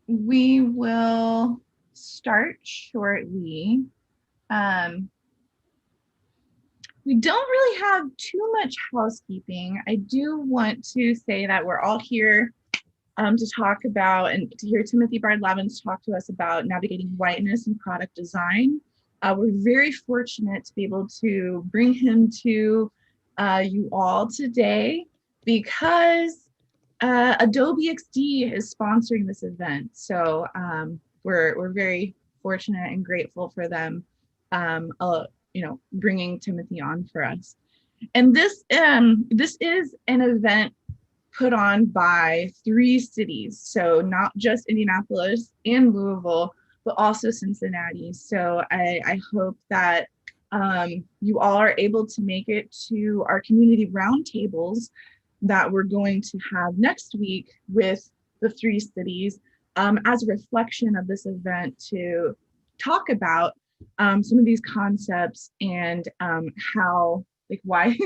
we will start shortly. Um, we don't really have too much housekeeping. I do want to say that we're all here to talk about and to hear Timothy Bardlavens talk to us about navigating whiteness and product design. We're very fortunate to be able to bring him to you all today because Adobe XD is sponsoring this event. So we're very fortunate and grateful for them, bringing Timothy on for us. And this is an event put on by 3 cities. So not just Indianapolis and Louisville, but also Cincinnati. So I hope that you all are able to make it to our community roundtables that we're going to have next week with the 3 cities as a reflection of this event to talk about some of these concepts and how, like, why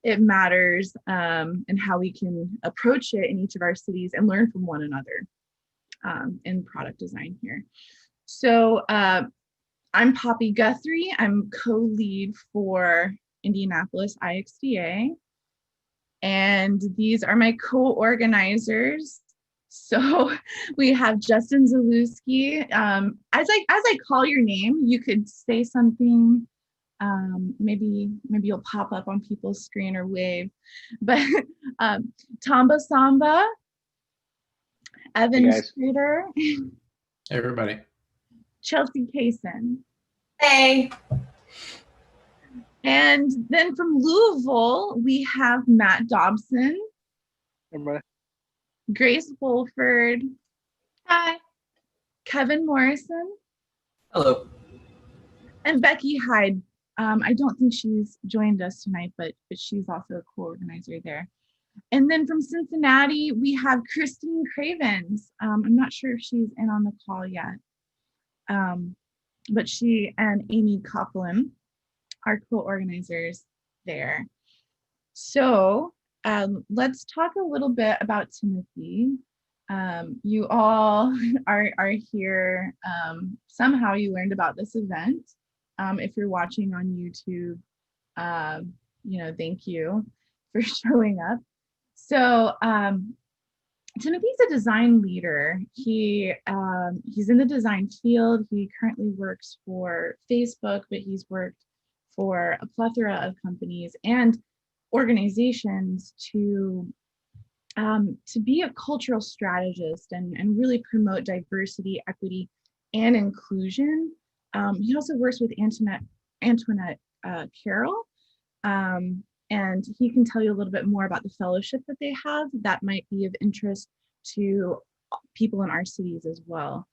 it matters and how we can approach it in each of our cities and learn from one another in product design here. So I'm Poppy Guthrie. I'm co-lead for Indianapolis IXDA. And these are my co-organizers. So we have Justin Zalewski. As I call your name, you could say something. Maybe you'll pop up on people's screen or wave. But Tamba Samba, Evan Streeter, hey everybody, Chelsea Kaysen. Hey. And then from Louisville, we have Matt Dobson. Everybody. Grace Wolford. Hi. Kevin Morrison. Hello. And Becky Hyde. I don't think she's joined us tonight, but she's also a co-organizer there. And then from Cincinnati, we have Christine Cravens. I'm not sure if she's in on the call yet, but she and Amy Copeland are co-organizers there. So let's talk a little bit about Timothy. You all are here. Somehow you learned about this event. If you're watching on YouTube, thank you for showing up. So Timothy's a design leader. He's in the design field. He currently works for Facebook, but he's worked for a plethora of companies and organizations to be a cultural strategist and really promote diversity, equity, and inclusion. He also works with Antoinette Carroll, and he can tell you a little bit more about the fellowship that they have that might be of interest to people in our cities as well.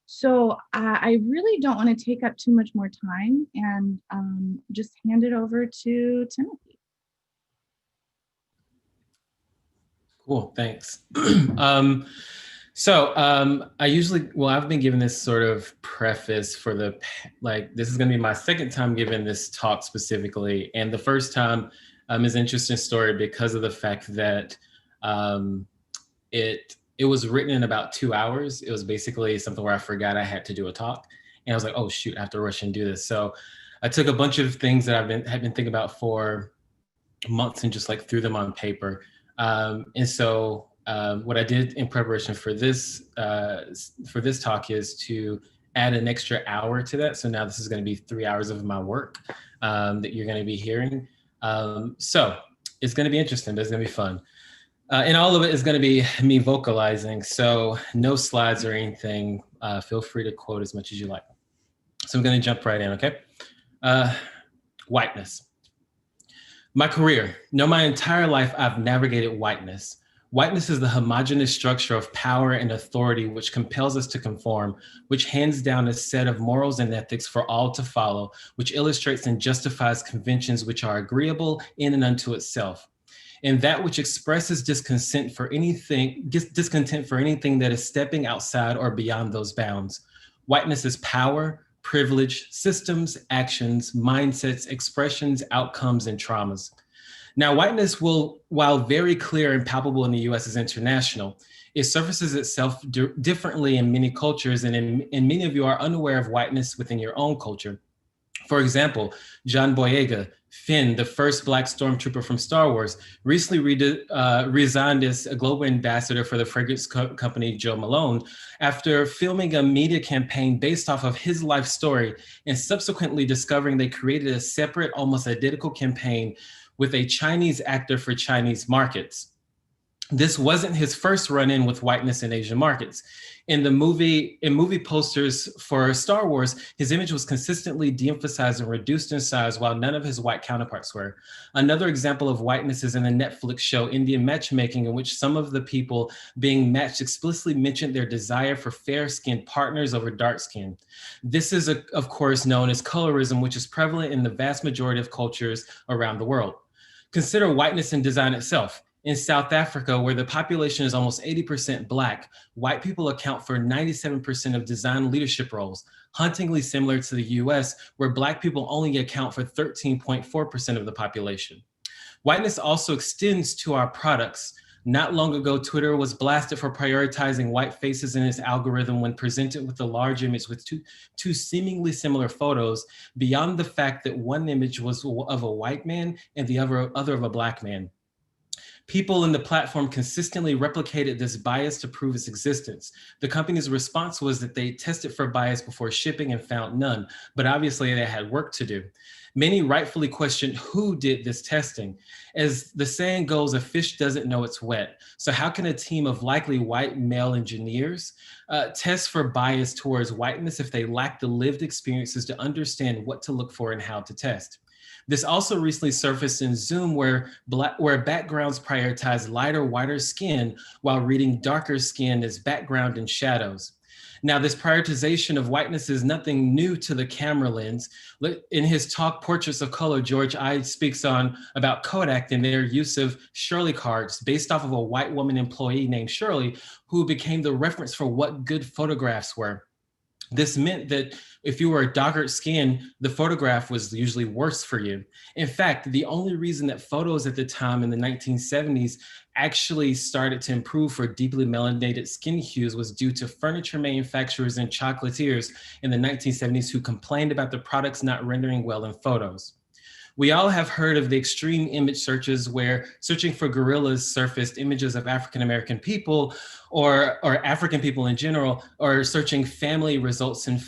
So I really don't want to take up too much more time and just hand it over to Timothy. Cool, thanks. I've been given this sort of preface for this is gonna be my second time giving this talk specifically. And the first time is an interesting story because of the fact that it was written in about 2 hours. It was basically something where I forgot I had to do a talk. And I was like, oh shoot, I have to rush and do this. So I took a bunch of things that had been thinking about for months and just like threw them on paper. And so what I did in preparation for this talk is to add an extra hour to that. So now this is going to be 3 hours of my work that you're going to be hearing. So it's going to be interesting, but it's going to be fun. And all of it is going to be me vocalizing. So no slides or anything. Feel free to quote as much as you like. So I'm going to jump right in, okay? Whiteness. My career. No, my entire life, I've navigated whiteness. Whiteness is the homogeneous structure of power and authority which compels us to conform, which hands down a set of morals and ethics for all to follow, which illustrates and justifies conventions which are agreeable in and unto itself. And that which expresses discontent for anything that is stepping outside or beyond those bounds. Whiteness is power, privilege, systems, actions, mindsets, expressions, outcomes, and traumas. Now, whiteness while very clear and palpable in the US, is international. It surfaces itself differently in many cultures, and many of you are unaware of whiteness within your own culture. For example, John Boyega, Finn, the first Black stormtrooper from Star Wars, recently resigned as a global ambassador for the fragrance company Jo Malone after filming a media campaign based off of his life story and subsequently discovering they created a separate, almost identical campaign with a Chinese actor for Chinese markets. This wasn't his first run-in with whiteness in Asian markets. In movie posters for Star Wars, his image was consistently de-emphasized and reduced in size while none of his white counterparts were. Another example of whiteness is in the Netflix show Indian Matchmaking, in which some of the people being matched explicitly mentioned their desire for fair-skinned partners over dark skin. This is, of course, known as colorism, which is prevalent in the vast majority of cultures around the world. Consider whiteness in design itself. In South Africa, where the population is almost 80% Black, white people account for 97% of design leadership roles, hauntingly similar to the US, where Black people only account for 13.4% of the population. Whiteness also extends to our products. Not long ago, Twitter was blasted for prioritizing white faces in its algorithm when presented with a large image with two seemingly similar photos, beyond the fact that one image was of a white man and the other of a Black man. People in the platform consistently replicated this bias to prove its existence. The company's response was that they tested for bias before shipping and found none, but obviously they had work to do. Many rightfully questioned who did this testing. As the saying goes, a fish doesn't know it's wet. So how can a team of likely white male engineers test for bias towards whiteness if they lack the lived experiences to understand what to look for and how to test? This also recently surfaced in Zoom where backgrounds prioritize lighter, whiter skin while reading darker skin as background and shadows. Now, this prioritization of whiteness is nothing new to the camera lens. In his talk, Portraits of Color, George Ide speaks about Kodak and their use of Shirley cards based off of a white woman employee named Shirley, who became the reference for what good photographs were. This meant that if you were darker skin, the photograph was usually worse for you. In fact, the only reason that photos at the time in the 1970s actually started to improve for deeply melanated skin hues was due to furniture manufacturers and chocolatiers in the 1970s who complained about the products not rendering well in photos. We all have heard of the extreme image searches where searching for gorillas surfaced images of African-American people or African people in general, or searching family results in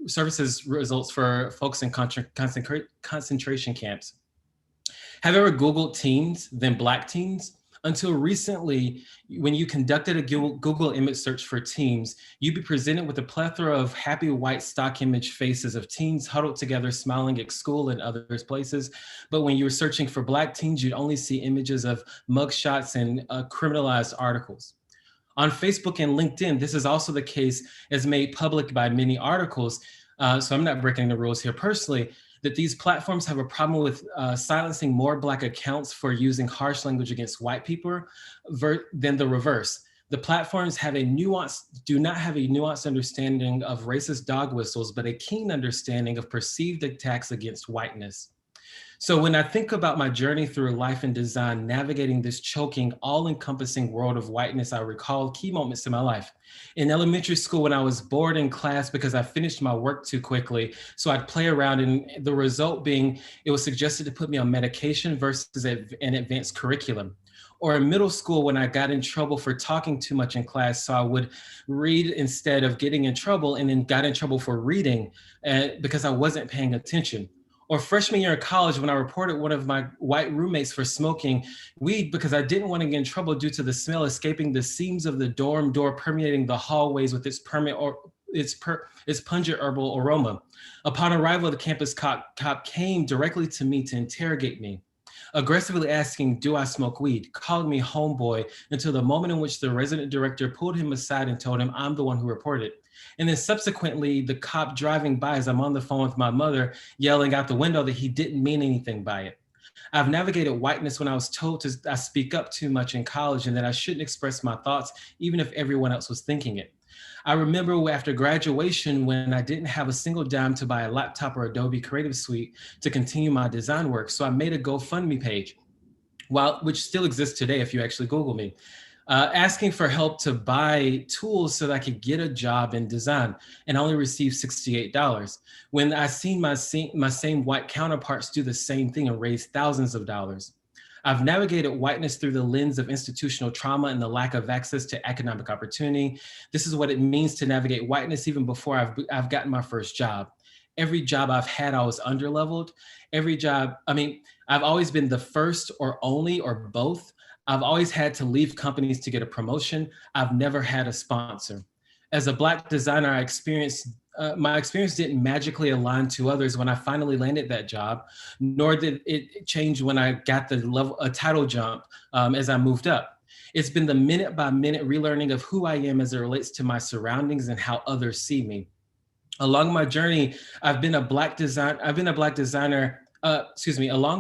services results for folks in concentration camps. Have you ever Googled teens, then Black teens? Until recently, when you conducted a Google image search for teens, you'd be presented with a plethora of happy white stock image faces of teens huddled together, smiling at school and other places. But when you were searching for Black teens, you'd only see images of mugshots and criminalized articles. On Facebook and LinkedIn, this is also the case as made public by many articles. So I'm not breaking the rules here personally, that these platforms have a problem with silencing more Black accounts for using harsh language against white people than the reverse. The platforms do not have a nuanced understanding of racist dog whistles, but a keen understanding of perceived attacks against whiteness. So when I think about my journey through life and design, navigating this choking, all-encompassing world of whiteness, I recall key moments in my life. In elementary school, when I was bored in class because I finished my work too quickly, so I'd play around, and the result being it was suggested to put me on medication versus an advanced curriculum. Or in middle school, when I got in trouble for talking too much in class, so I would read instead of getting in trouble, and then got in trouble for reading because I wasn't paying attention. Or freshman year of college, when I reported one of my white roommates for smoking weed because I didn't want to get in trouble due to the smell escaping the seams of the dorm door permeating the hallways with its pungent herbal aroma. Upon arrival, the campus cop came directly to me to interrogate me, aggressively asking, "Do I smoke weed?" calling me homeboy, until the moment in which the resident director pulled him aside and told him I'm the one who reported. And then subsequently, the cop driving by as I'm on the phone with my mother, yelling out the window that he didn't mean anything by it. I've navigated whiteness when I was told I speak up too much in college and that I shouldn't express my thoughts, even if everyone else was thinking it. I remember after graduation when I didn't have a single dime to buy a laptop or Adobe Creative Suite to continue my design work. So I made a GoFundMe page, which still exists today if you actually Google me. asking for help to buy tools so that I could get a job in design, and I only received $68. When I seen my same white counterparts do the same thing and raise thousands of dollars. I've navigated whiteness through the lens of institutional trauma and the lack of access to economic opportunity. This is what it means to navigate whiteness even before I've gotten my first job. Every job I've had, I was underleveled. Every job, I've always been the first or only or both. I've always had to leave companies to get a promotion. I've never had a sponsor. As a Black designer, my experience didn't magically align to others when I finally landed that job, nor did it change when I got a title jump as I moved up. It's been the minute by minute relearning of who I am as it relates to my surroundings and how others see me. Along my journey, Along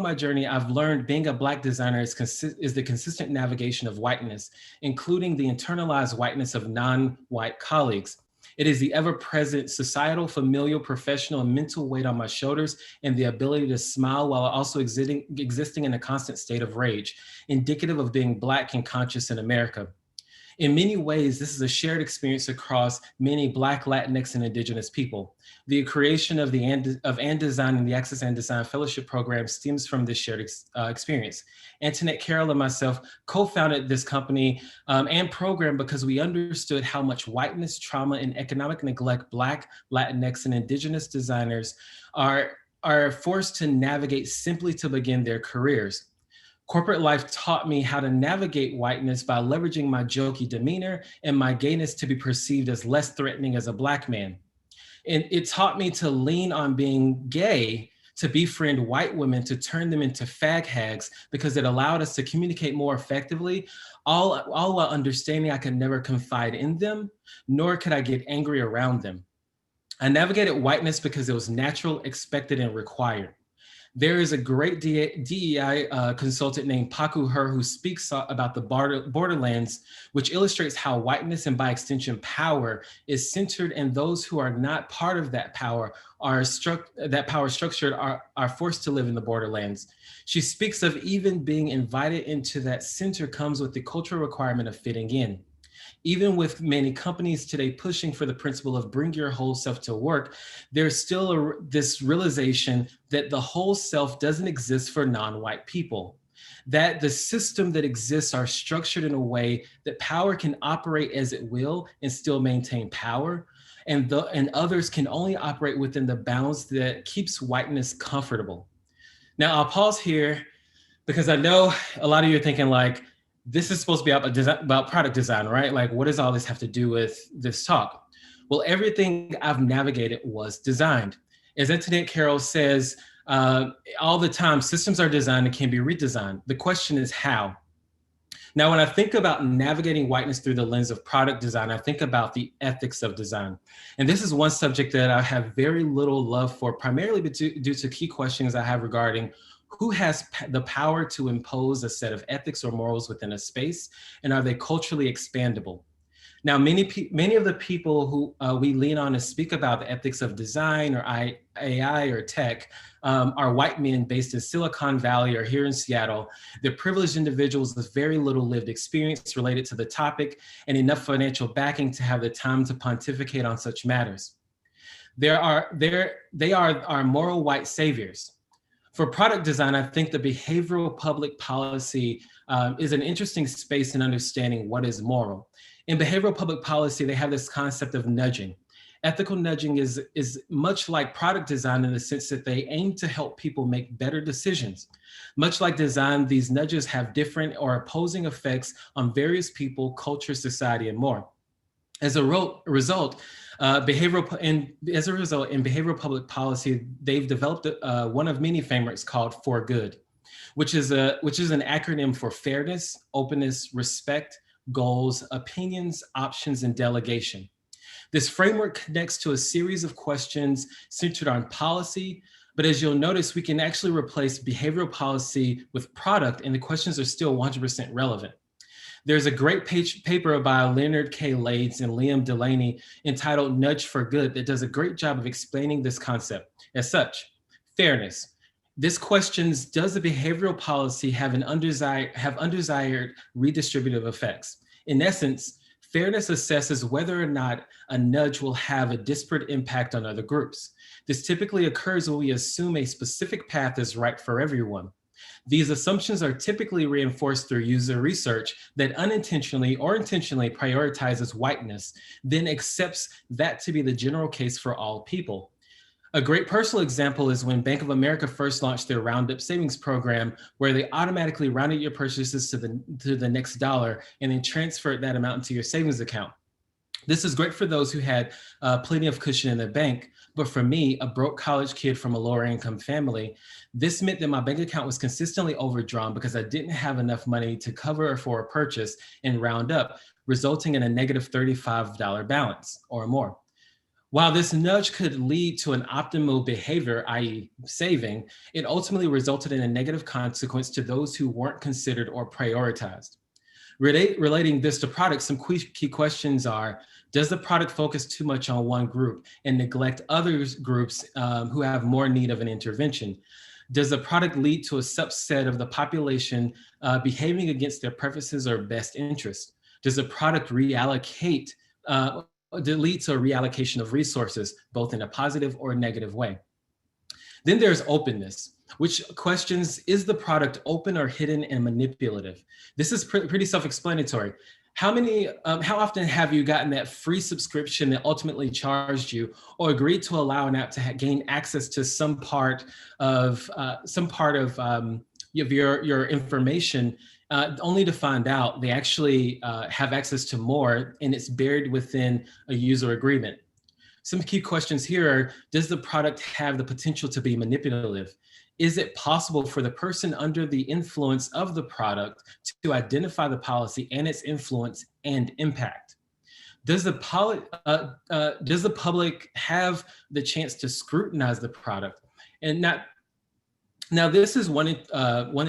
my journey, I've learned being a Black designer is the consistent navigation of whiteness, including the internalized whiteness of non-white colleagues. It is the ever-present societal, familial, professional, and mental weight on my shoulders, and the ability to smile while also existing in a constant state of rage, indicative of being Black and conscious in America. In many ways, this is a shared experience across many Black, Latinx, and Indigenous people. The creation of And Design and the Access and Design Fellowship Program stems from this shared experience. Antoinette Carroll and myself co-founded this company and program because we understood how much whiteness, trauma, and economic neglect Black, Latinx, and Indigenous designers are forced to navigate simply to begin their careers. Corporate life taught me how to navigate whiteness by leveraging my jokey demeanor and my gayness to be perceived as less threatening as a Black man. And it taught me to lean on being gay to befriend white women, to turn them into fag hags, because it allowed us to communicate more effectively, all while understanding I could never confide in them, nor could I get angry around them. I navigated whiteness because it was natural, expected, and required. There is a great DEI consultant named Paku Her who speaks about the Borderlands, which illustrates how whiteness and by extension power is centered, and those who are not part of that power are forced to live in the borderlands. She speaks of even being invited into that center comes with the cultural requirement of fitting in. Even with many companies today pushing for the principle of bring your whole self to work, there's still this realization that the whole self doesn't exist for non-white people, that the system that exists are structured in a way that power can operate as it will and still maintain power, and others can only operate within the bounds that keeps whiteness comfortable. Now I'll pause here because I know a lot of you are thinking like, this is supposed to be about product design, right? Like, what does all this have to do with this talk? Well, everything I've navigated was designed. As Antoinette Carroll says, all the time, systems are designed and can be redesigned. The question is how. Now, when I think about navigating whiteness through the lens of product design, I think about the ethics of design. And this is one subject that I have very little love for, primarily due to key questions I have regarding who has the power to impose a set of ethics or morals within a space, and are they culturally expandable? Now, many of the people who we lean on to speak about the ethics of design or AI or tech are white men based in Silicon Valley or here in Seattle. They're privileged individuals with very little lived experience related to the topic and enough financial backing to have the time to pontificate on such matters. They are our moral white saviors. For product design, I think the behavioral public policy is an interesting space in understanding what is moral. In behavioral public policy, they have this concept of nudging. Ethical nudging is much like product design in the sense that they aim to help people make better decisions. Much like design, these nudges have different or opposing effects on various people, culture, society, and more. As a result, in behavioral public policy, they've developed one of many frameworks called For Good, which is an acronym for fairness, openness, respect, goals, opinions, options, and delegation. This framework connects to a series of questions centered on policy, but as you'll notice, we can actually replace behavioral policy with product, and the questions are still 100% relevant. There's a great paper by Leonard K. Lades and Liam Delaney entitled Nudge for Good that does a great job of explaining this concept. As such, fairness. This questions, does the behavioral policy have undesired redistributive effects? In essence, fairness assesses whether or not a nudge will have a disparate impact on other groups. This typically occurs when we assume a specific path is right for everyone. These assumptions are typically reinforced through user research that unintentionally or intentionally prioritizes whiteness, then accepts that to be the general case for all people. A great personal example is when Bank of America first launched their Roundup savings program, where they automatically rounded your purchases to the next dollar and then transferred that amount into your savings account. This is great for those who had plenty of cushion in their bank, but for me, a broke college kid from a lower income family, this meant that my bank account was consistently overdrawn because I didn't have enough money to cover for a purchase and round up, resulting in a negative $35 balance or more. While this nudge could lead to an optimal behavior, i.e. saving, it ultimately resulted in a negative consequence to those who weren't considered or prioritized. Relating this to products, some key questions are, does the product focus too much on one group and neglect other groups who have more need of an intervention? Does the product lead to a subset of the population behaving against their preferences or best interests? Does the product reallocate lead to a reallocation of resources, both in a positive or negative way? Then there's openness, which questions, is the product open or hidden and manipulative? This is pretty self-explanatory. How often have you gotten that free subscription that ultimately charged you, or agreed to allow an app to gain access to some part of your information, only to find out they actually have access to more, and it's buried within a user agreement? Some key questions here are, does the product have the potential to be manipulative? Is it possible for the person under the influence of the product to identify the policy and its influence and impact? Does the public have the chance to scrutinize the product? And now this is one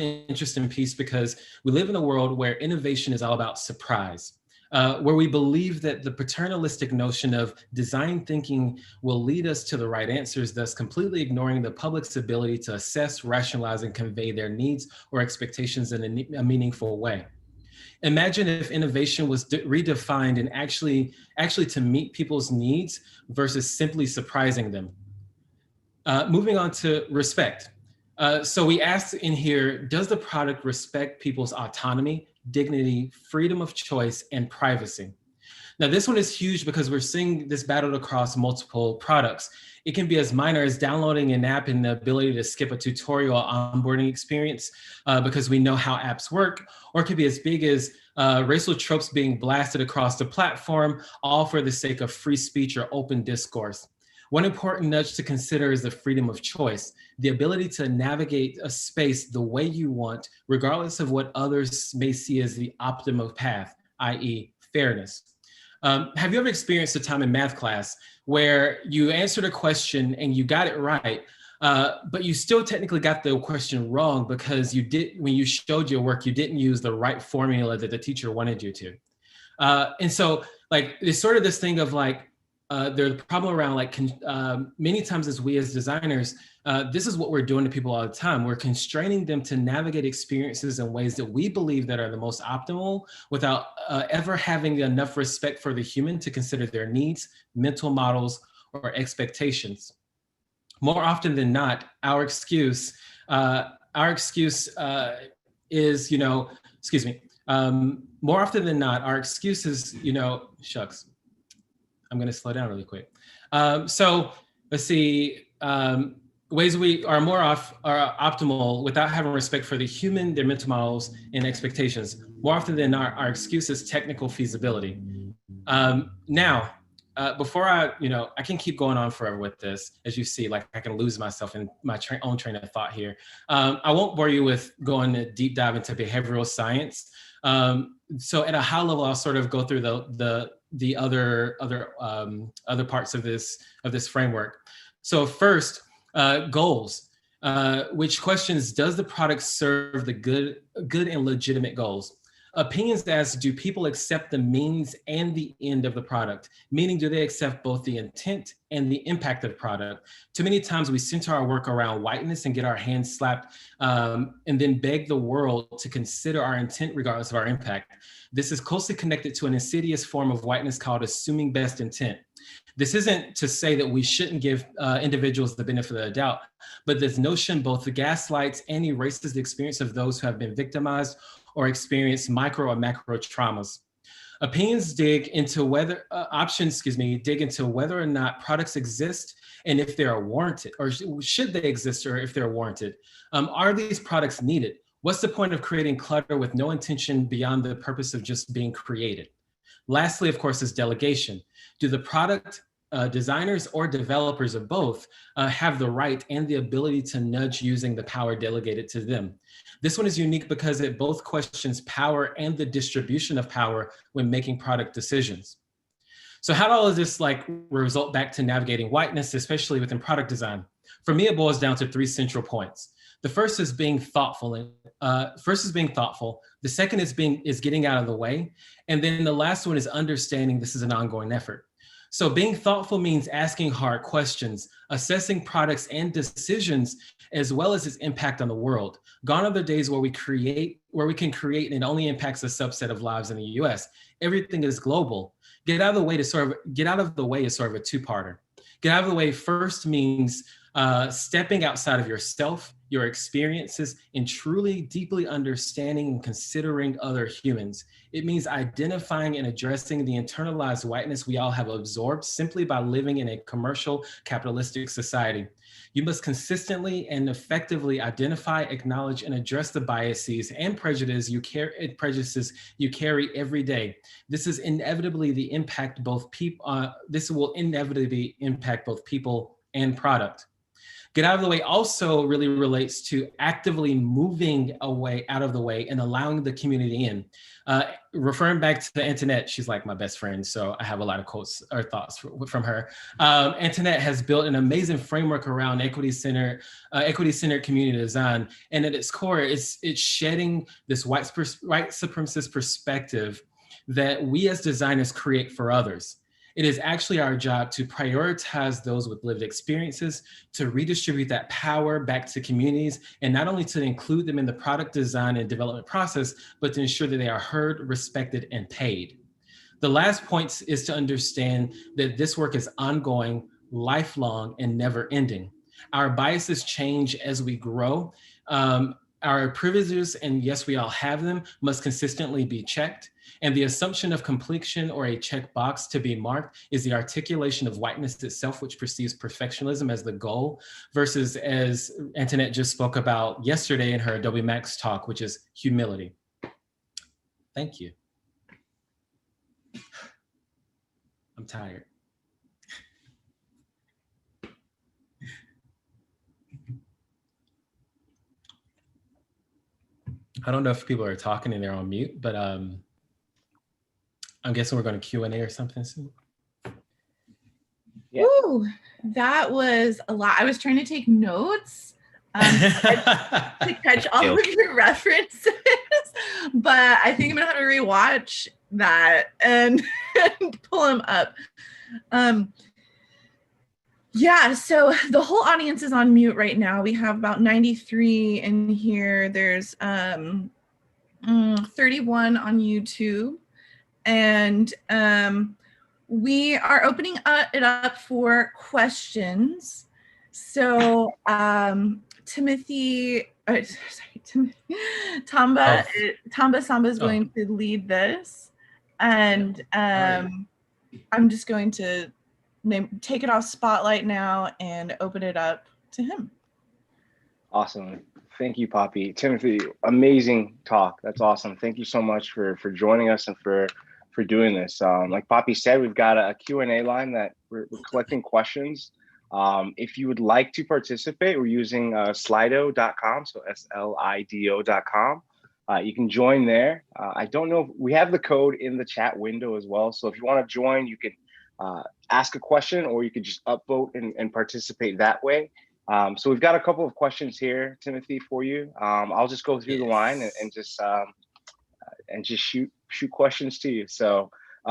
interesting piece, because we live in a world where innovation is all about surprise. Where we believe that the paternalistic notion of design thinking will lead us to the right answers, thus completely ignoring the public's ability to assess, rationalize, and convey their needs or expectations in a meaningful way. Imagine if innovation was redefined and actually to meet people's needs versus simply surprising them. Moving on to respect. So we asked in here, does the product respect people's autonomy, dignity, freedom of choice, and privacy? Now, this one is huge because we're seeing this battled across multiple products. It can be as minor as downloading an app and the ability to skip a tutorial onboarding experience because we know how apps work, or it could be as big as racial tropes being blasted across the platform, all for the sake of free speech or open discourse. One important nudge to consider is the freedom of choice, the ability to navigate a space the way you want, regardless of what others may see as the optimal path, i.e. fairness. Have you ever experienced a time in math class where you answered a question and you got it right, but you still technically got the question wrong because when you showed your work, you didn't use the right formula that the teacher wanted you to? And so like, it's sort of this thing of like, there's a problem around like many times as we as designers, this is what we're doing to people all the time. We're constraining them to navigate experiences in ways that we believe that are the most optimal without ever having enough respect for the human to consider their needs, mental models, or expectations. More often than not, our excuse is, more often than not, our excuse is, shucks. I'm going to slow down really quick. So let's see, ways we are are optimal without having respect for the human, their mental models, and expectations. More often than not, our excuse is technical feasibility. Now, before I can keep going on forever with this, as you see, like I can lose myself in my own train of thought here. I won't bore you with going a deep dive into behavioral science. So at a high level, I'll sort of go through the other parts of this framework. So first, goals, which questions, does the product serve the good and legitimate goals? Opinions ask, do people accept the means and the end of the product? Meaning, do they accept both the intent and the impact of the product? Too many times we center our work around whiteness and get our hands slapped and then beg the world to consider our intent regardless of our impact. This is closely connected to an insidious form of whiteness called assuming best intent. This isn't to say that we shouldn't give individuals the benefit of the doubt, but this notion both gaslights and erases the experience of those who have been victimized or experienced micro or macro traumas. Opinions dig into whether, dig into whether or not products exist and if they are warranted, or should they exist or if they're warranted. Are these products needed? What's the point of creating clutter with no intention beyond the purpose of just being created? Lastly, of course, is delegation. Do the product designers or developers of both have the right and the ability to nudge using the power delegated to them? This one is unique because it both questions power and the distribution of power when making product decisions. So how does all of this result back to navigating whiteness, especially within product design? For me, it boils down to 3 central points. The first is being thoughtful. The second is getting out of the way. And then the last one is understanding this is an ongoing effort. So being thoughtful means asking hard questions, assessing products and decisions, as well as its impact on the world. Gone are the days where we can create and it only impacts a subset of lives in the US. Everything is global. Get out of the way is sort of a two-parter. Get out of the way first means stepping outside of yourself, your experiences, and truly deeply understanding and considering other humans. It means identifying and addressing the internalized whiteness we all have absorbed simply by living in a commercial capitalistic society. You must consistently and effectively identify, acknowledge, and address the biases and prejudices you carry every day. This will inevitably impact both people and product. Get out of the way also really relates to actively moving out of the way and allowing the community in. Referring back to Antoinette, she's like my best friend, so I have a lot of quotes or thoughts from her. Antoinette has built an amazing framework around equity-centered community design, and at its core, it's shedding this white supremacist perspective that we as designers create for others. It is actually our job to prioritize those with lived experiences, to redistribute that power back to communities, and not only to include them in the product design and development process, but to ensure that they are heard, respected, and paid. The last point is to understand that this work is ongoing, lifelong, and never ending. Our biases change as we grow. Our privileges, and yes, we all have them, must consistently be checked. And the assumption of completion or a checkbox to be marked is the articulation of whiteness itself, which perceives perfectionism as the goal, versus, as Antoinette just spoke about yesterday in her Adobe Max talk, which is humility. Thank you. I'm tired. I don't know if people are talking and they're on mute, but I'm guessing we're going to Q&A or something soon. Yeah. Ooh, that was a lot. I was trying to take notes to catch all of your references, but I think I'm gonna have to rewatch that and pull them up. Yeah, so the whole audience is on mute right now. We have about 93 in here. There's 31 on YouTube. And we are opening it up for questions. So Tamba Samba is going to lead this. And I'm just going to take it off spotlight now and open it up to him. Awesome. Thank you, Poppy. Timothy, amazing talk. That's awesome. Thank you so much for joining us and for doing this. Like Poppy said, we've got a Q&A line that we're collecting questions. If you would like to participate, we're using slido.com, so slido.com. You can join there. I don't know if we have the code in the chat window as well. So if you want to join, you can ask a question, or you could just upvote and participate that way. So we've got a couple of questions here, Timothy, for you. I'll just go through the line and just and just shoot questions to you. So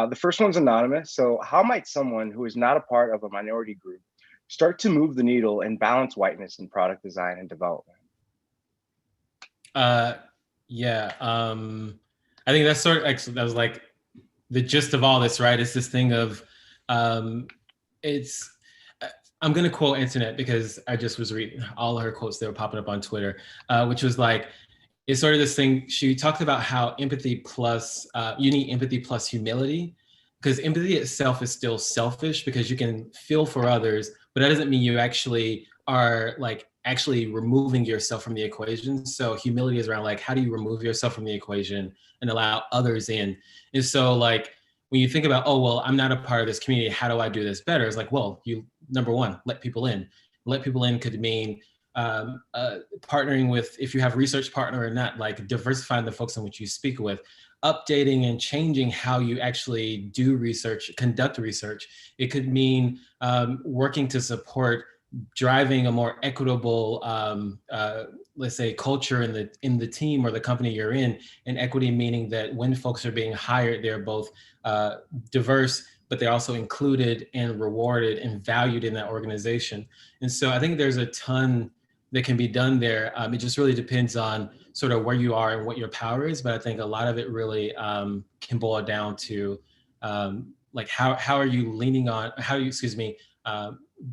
the first one's anonymous. So how might someone who is not a part of a minority group start to move the needle and balance whiteness in product design and development? Yeah, I think that's sort of actually that was like the gist of all this, right? It's this thing of it's. I'm gonna quote Internet because I just was reading all of her quotes that were popping up on Twitter, which was like, it's sort of this thing. She talked about how empathy plus you need empathy plus humility, because empathy itself is still selfish because you can feel for others, but that doesn't mean you actually are like actually removing yourself from the equation. So humility is around like, how do you remove yourself from the equation and allow others in? And so like when you think about, oh, well, I'm not a part of this community, how do I do this better? It's like, well, you, number one, let people in. Let people in could mean partnering with, if you have research partner or not, like diversifying the folks in which you speak with, updating and changing how you actually do research, conduct research. It could mean working to support driving a more equitable, let's say, culture in the team or the company you're in. And equity meaning that when folks are being hired, they're both diverse, but they're also included and rewarded and valued in that organization. And so I think there's a ton that can be done there. It just really depends on sort of where you are and what your power is. But I think a lot of it really can boil down to like how are you leaning on, how you, excuse me,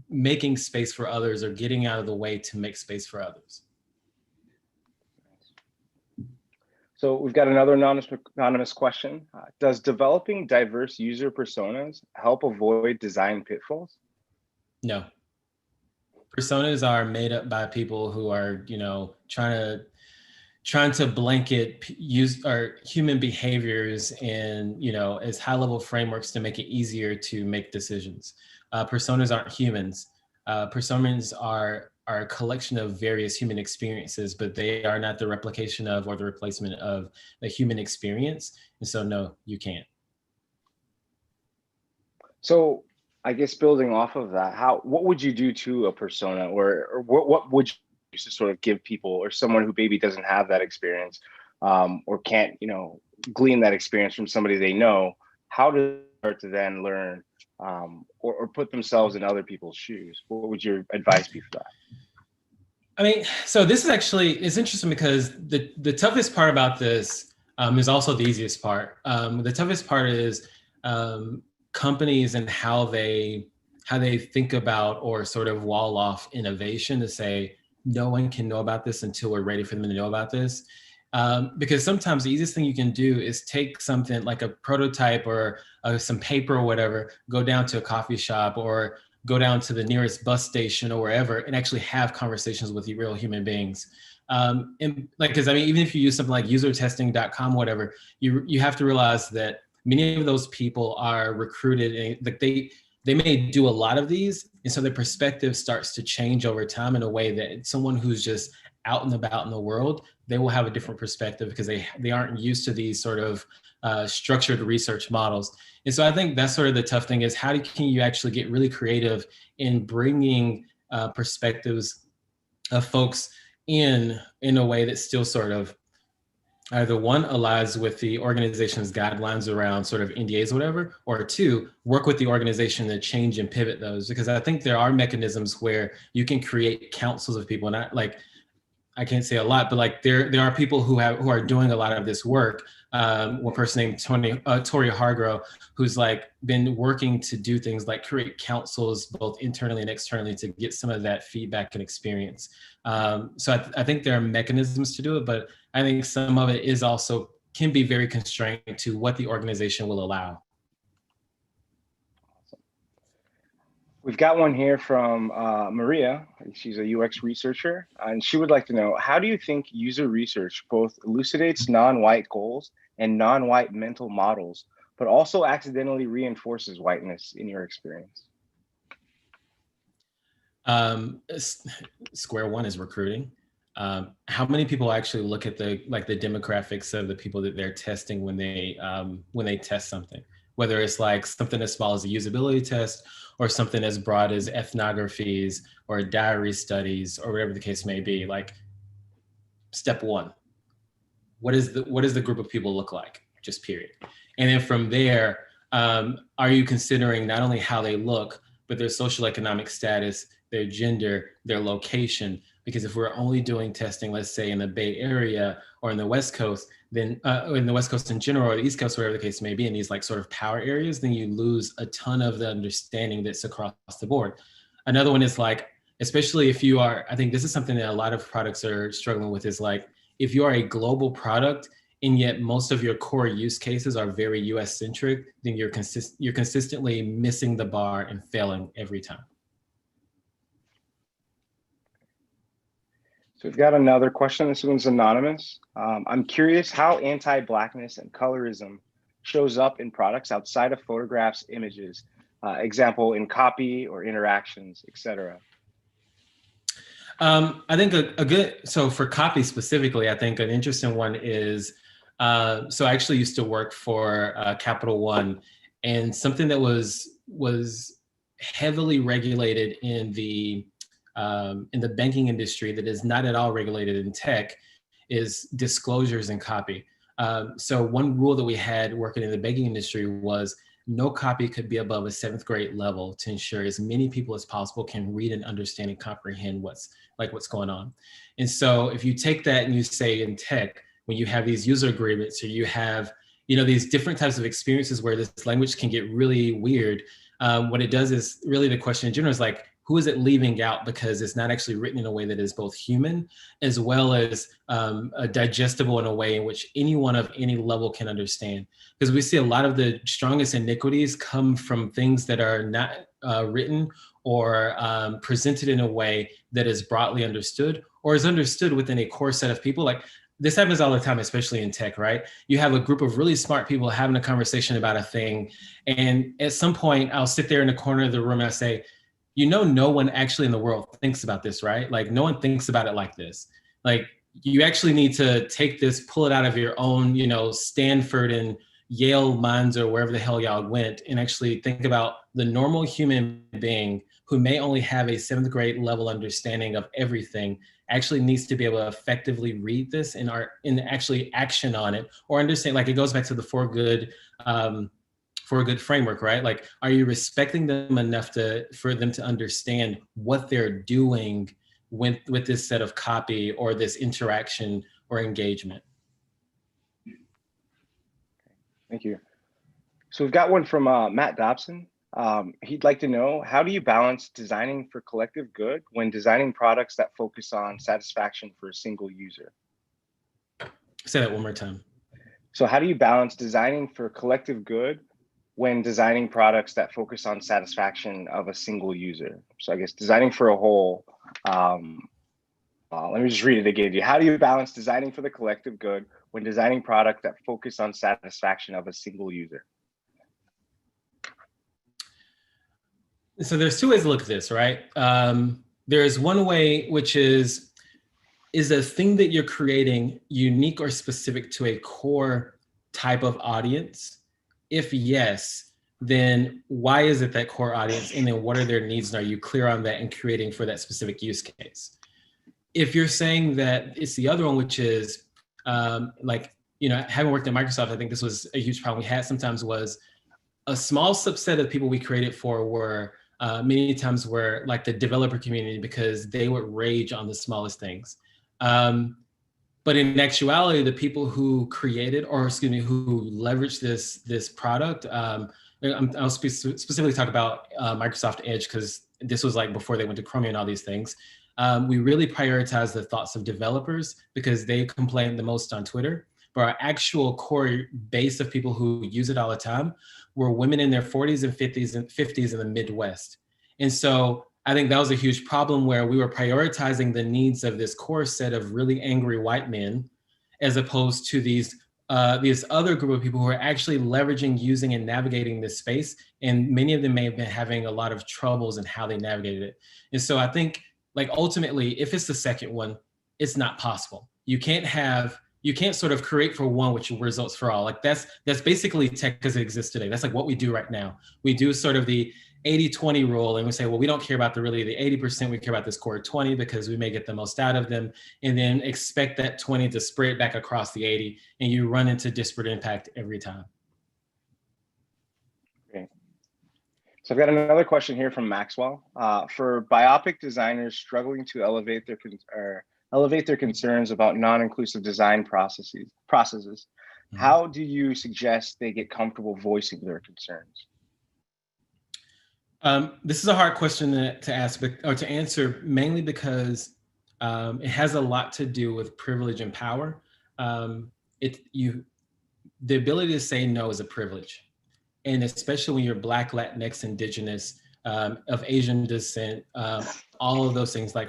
making space for others or getting out of the way to make space for others. So we've got another anonymous question. Does developing diverse user personas help avoid design pitfalls? No. Personas are made up by people who are, you know, trying to blanket use or human behaviors in, you know, as high level frameworks to make it easier to make decisions. Personas aren't humans. Personas are a collection of various human experiences, but they are not the replication of or the replacement of a human experience. And so, no, you can't. So I guess building off of that, what would you do to a persona, or what would you use to sort of give people, or someone who maybe doesn't have that experience, or can't, you know, glean that experience from somebody they know, how to start to then learn or put themselves in other people's shoes? What would your advice be for that? I mean, so this is actually, it's interesting because the toughest part about this is also the easiest part. The toughest part is companies and how they think about or sort of wall off innovation to say, no one can know about this until we're ready for them to know about this. Because sometimes the easiest thing you can do is take something like a prototype or some paper or whatever, go down to a coffee shop or go down to the nearest bus station or wherever and actually have conversations with real human beings. And like, because I mean, even if you use something like usertesting.com, whatever, you have to realize that many of those people are recruited and like they may do a lot of these. And so their perspective starts to change over time in a way that someone who's just out and about in the world, they will have a different perspective because they aren't used to these sort of structured research models. And so I think that's sort of the tough thing is can you actually get really creative in bringing perspectives of folks in a way that still sort of either one, aligns with the organization's guidelines around sort of NDAs or whatever, or two, work with the organization to change and pivot those. Because I think there are mechanisms where you can create councils of people, and I can't say a lot, but like there are people who are doing a lot of this work. One person named Tori Hargrove, who's like been working to do things like create councils both internally and externally to get some of that feedback and experience. So I think there are mechanisms to do it, but I think some of it is also can be very constrained to what the organization will allow. We've got one here from Maria. She's a UX researcher, and she would like to know, how do you think user research both elucidates non-white goals and non-white mental models, but also accidentally reinforces whiteness in your experience? Square one is recruiting. How many people actually look at the demographics of the people that they're testing when they test something? Whether it's like something as small as a usability test or something as broad as ethnographies or diary studies or whatever the case may be. Like, step one, what does the group of people look like, just period. And then from there, are you considering not only how they look, but their social economic status, their gender, their location? Because if we're only doing testing, let's say in the Bay Area or in the West Coast, then in the West Coast in general, or the East Coast, whatever the case may be, in these like sort of power areas, then you lose a ton of the understanding that's across the board. Another one is like, especially if you are, I think this is something that a lot of products are struggling with, is like, if you are a global product and yet most of your core use cases are very US centric, then you're consistently missing the bar and failing every time. So we've got another question. This one's anonymous. I'm curious how anti-Blackness and colorism shows up in products outside of photographs, images, example in copy or interactions, etc. I think a good, so for copy specifically, I think an interesting one is, so I actually used to work for Capital One, and something that was heavily regulated in the banking industry that is not at all regulated in tech is disclosures and copy. So one rule that we had working in the banking industry was no copy could be above a 7th grade level to ensure as many people as possible can read and understand and comprehend what's going on. And so if you take that and you say in tech, when you have these user agreements or you have, these different types of experiences where this language can get really weird, what it does is really the question in general is like, who is it leaving out because it's not actually written in a way that is both human as well as digestible in a way in which anyone of any level can understand. Because we see a lot of the strongest iniquities come from things that are not written or presented in a way that is broadly understood or is understood within a core set of people. Like this happens all the time, especially in tech, right? You have a group of really smart people having a conversation about a thing. And at some point I'll sit there in the corner of the room and I say, no one actually in the world thinks about this, right? Like no one thinks about it like this. Like you actually need to take this, pull it out of your own, Stanford and Yale minds or wherever the hell y'all went, and actually think about the normal human being who may only have a 7th grade level understanding of everything actually needs to be able to effectively read this and actually action on it or understand. Like it goes back to the for a good framework, right? Like, are you respecting them enough for them to understand what they're doing with this set of copy or this interaction or engagement? Thank you. So we've got one from Matt Dobson. He'd like to know, how do you balance designing for collective good when designing products that focus on satisfaction for a single user? Say that one more time. So how do you balance designing for collective good when designing products that focus on satisfaction of a single user? So I guess designing for a whole, let me just read it again. How do you balance designing for the collective good when designing products that focus on satisfaction of a single user? So there's two ways to look at this, right? There's one way, which is the thing that you're creating unique or specific to a core type of audience? If yes, then why is it that core audience? And then what are their needs? And are you clear on that and creating for that specific use case? If you're saying that it's the other one, which is having worked at Microsoft, I think this was a huge problem we had sometimes was a small subset of people we created for were many times were like the developer community because they would rage on the smallest things. But in actuality, the people who created, or excuse me, who leveraged this product, I'll specifically talk about Microsoft Edge because this was like before they went to Chromium and all these things. We really prioritize the thoughts of developers because they complain the most on Twitter. But our actual core base of people who use it all the time were women in their 40s and 50s in the Midwest. And so I think that was a huge problem where we were prioritizing the needs of this core set of really angry white men, as opposed to these other group of people who are actually leveraging, using, and navigating this space. And many of them may have been having a lot of troubles in how they navigated it. And so I think, like, ultimately, if it's the second one, it's not possible. You can't have you can't sort of create for one which results for all. Like that's basically tech as it exists today. That's like what we do right now. We do sort of the 80-20 rule, and we say, well, we don't care about the 80%, we care about this core 20 because we may get the most out of them, and then expect that 20 to spread back across the 80, and you run into disparate impact every time. Great. So I've got another question here from Maxwell. For biopic designers struggling to elevate their concerns about non-inclusive design processes, how do you suggest they get comfortable voicing their concerns? This is a hard question to ask or to answer, mainly because it has a lot to do with privilege and power. The ability to say no is a privilege, and especially when you're Black, Latinx, Indigenous, of Asian descent, all of those things, like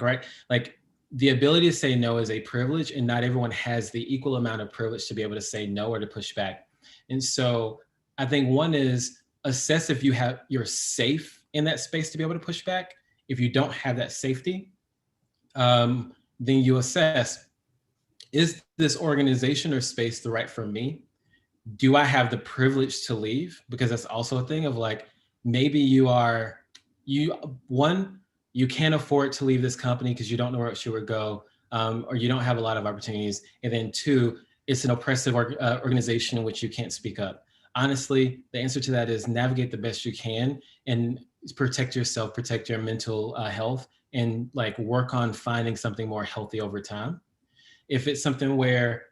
the ability to say no is a privilege, and not everyone has the equal amount of privilege to be able to say no or to push back. And so I think one is assess if you're safe in that space to be able to push back. If you don't have that safety, then you assess, is this organization or space the right for me? Do I have the privilege to leave? Because that's also a thing of like, maybe you can't afford to leave this company because you don't know where it should go, or you don't have a lot of opportunities. And then two, it's an oppressive organization in which you can't speak up. Honestly, the answer to that is navigate the best you can and protect yourself, protect your mental health, and like work on finding something more healthy over time. If it's something where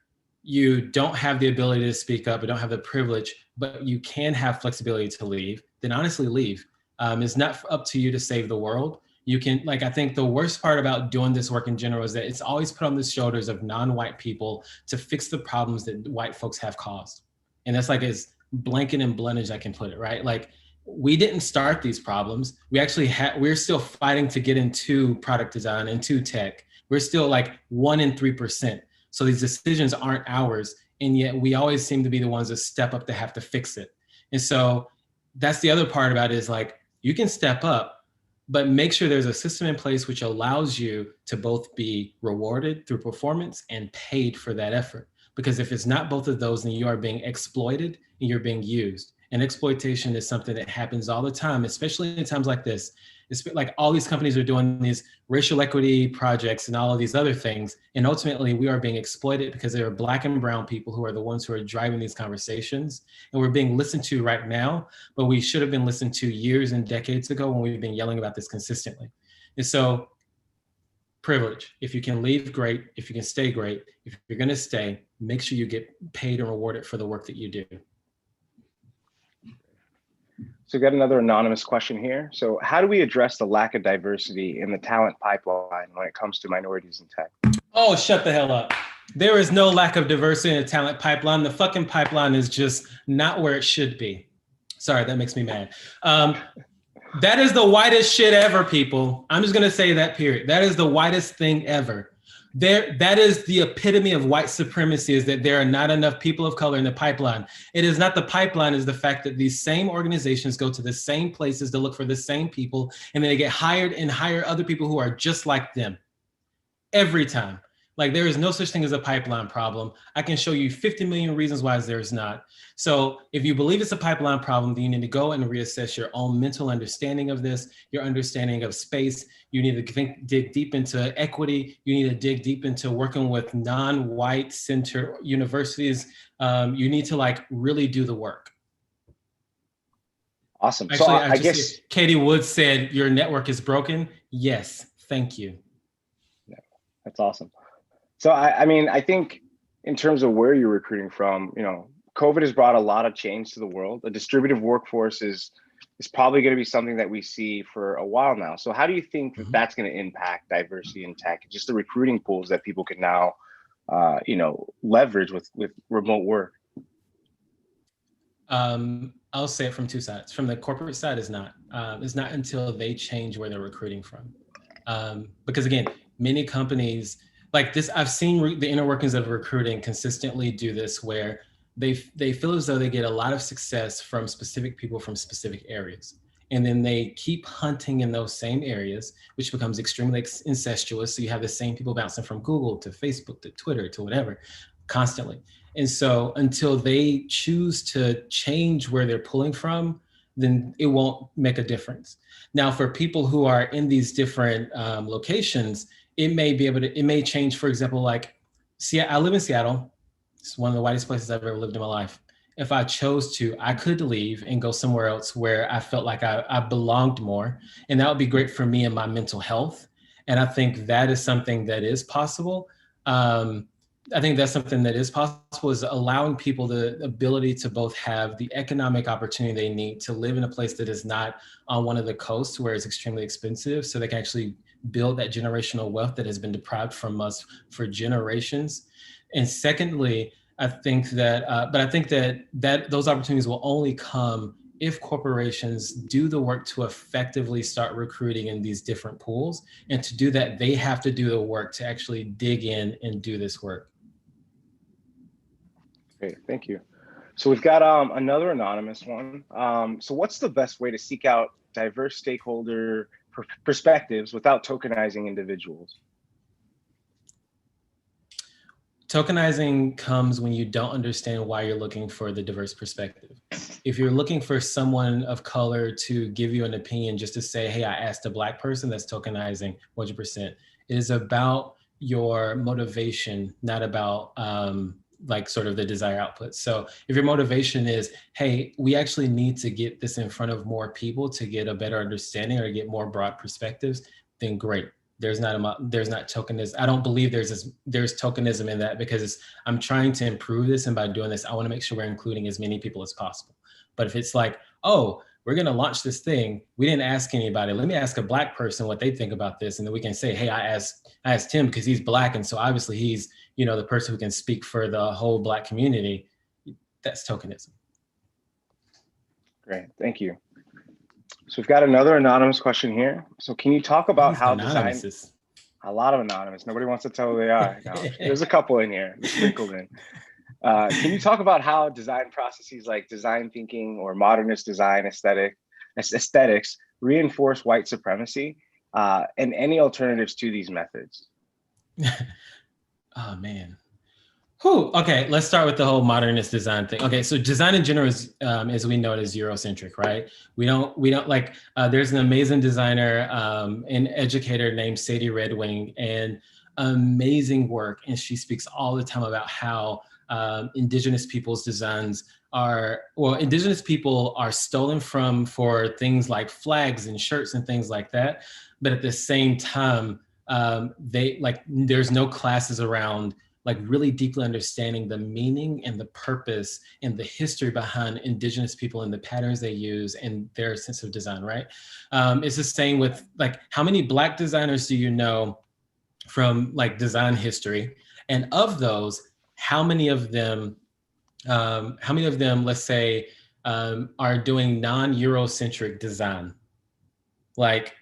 you don't have the ability to speak up, or don't have the privilege, but you can have flexibility to leave, then honestly leave. It's not up to you to save the world. You can, like, I think the worst part about doing this work in general is that it's always put on the shoulders of non-white people to fix the problems that white folks have caused. And that's like as blanket and blunt as I can put it, right? Like, we didn't start these problems. We're still fighting to get into product design, into tech. We're still like 1 in 3%. So these decisions aren't ours. And yet we always seem to be the ones that step up to have to fix it. And so that's the other part about it, is like, you can step up, but make sure there's a system in place which allows you to both be rewarded through performance and paid for that effort. Because if it's not both of those, then you are being exploited and you're being used. And exploitation is something that happens all the time, especially in times like this. It's like all these companies are doing these racial equity projects and all of these other things. And ultimately we are being exploited because there are Black and brown people who are the ones who are driving these conversations. And we're being listened to right now, but we should have been listened to years and decades ago when we've been yelling about this consistently. And so privilege, if you can leave, great. If you can stay, great. If you're gonna stay, make sure you get paid and rewarded for the work that you do. So we got another anonymous question here. So how do we address the lack of diversity in the talent pipeline when it comes to minorities in tech? Oh, shut the hell up. There is no lack of diversity in the talent pipeline. The fucking pipeline is just not where it should be. Sorry, that makes me mad. That is the whitest shit ever, people. I'm just gonna say that, period. That is the whitest thing ever. That is the epitome of white supremacy, is that there are not enough people of color in the pipeline. It is not the pipeline, it's the fact that these same organizations go to the same places to look for the same people, and then they get hired and hire other people who are just like them every time. Like, there is no such thing as a pipeline problem. I can show you 50 million reasons why there is not. So if you believe it's a pipeline problem, then you need to go and reassess your own mental understanding of this, your understanding of space. You need to dig deep into equity. You need to dig deep into working with non-white center universities. You need to like really do the work. Awesome. Actually, so I guess Katie Woods said your network is broken. Yes, thank you. Yeah, that's awesome. So I mean, I think in terms of where you're recruiting from, you know, COVID has brought a lot of change to the world. A distributive workforce is probably going to be something that we see for a while now. So how do you think that that's going to impact diversity in tech, just the recruiting pools that people can now, you know, leverage with remote work? I'll say it from two sides. From the corporate side, it's not until they change where they're recruiting from. Because again, many companies like this, I've seen the inner workings of recruiting consistently do this, where they feel as though they get a lot of success from specific people from specific areas. And then they keep hunting in those same areas, which becomes extremely incestuous. So you have the same people bouncing from Google to Facebook to Twitter to whatever. constantly. And so until they choose to change where they're pulling from, then it won't make a difference. Now, for people who are in these different locations, it may change. For example, like, I live in Seattle. It's one of the whitest places I've ever lived in my life. If I chose to, I could leave and go somewhere else where I felt like I belonged more. And that would be great for me and my mental health. And I think that is something that is possible. I think that's something that is possible, is allowing people the ability to both have the economic opportunity they need to live in a place that is not on one of the coasts where it's extremely expensive, so they can actually build that generational wealth that has been deprived from us for generations. And secondly, I think that, but I think that those opportunities will only come if corporations do the work to effectively start recruiting in these different pools. And to do that, they have to do the work to actually dig in and do this work. Great, thank you. So we've got another anonymous one. So what's the best way to seek out diverse stakeholder perspectives without tokenizing individuals? Tokenizing comes when you don't understand why you're looking for the diverse perspective. If you're looking for someone of color to give you an opinion just to say, hey, I asked a Black person, that's tokenizing 100%. It is about your motivation, not about like sort of the desired output. So if your motivation is, hey, we actually need to get this in front of more people to get a better understanding or to get more broad perspectives, then great. There's not tokenism. I don't believe there's tokenism in that, because I'm trying to improve this, and by doing this, I want to make sure we're including as many people as possible. But if it's like, oh, we're going to launch this thing, we didn't ask anybody, let me ask a Black person what they think about this, and then we can say, hey, I asked him because he's Black, and so obviously he's, you know, the person who can speak for the whole Black community. That's tokenism. Great, thank you. So we've got another anonymous question here. So can you talk about how design? A lot of anonymous. Nobody wants to tell who they are. No, there's a couple in here sprinkled in. Can you talk about how design processes like design thinking or modernist design aesthetics reinforce white supremacy, and any alternatives to these methods? Oh man. Okay, let's start with the whole modernist design thing. Okay, so design in general is, as we know it, is Eurocentric, right? We don't like, there's an amazing designer, an educator named Sadie Redwing, and amazing work. And she speaks all the time about how indigenous people's designs indigenous people are stolen from for things like flags and shirts and things like that. But at the same time, there's no classes around like really deeply understanding the meaning and the purpose and the history behind indigenous people and the patterns they use and their sense of design, right? It's the same with like, how many Black designers do you know from like design history? And of those, how many of them, let's say, are doing non-Eurocentric design? Like,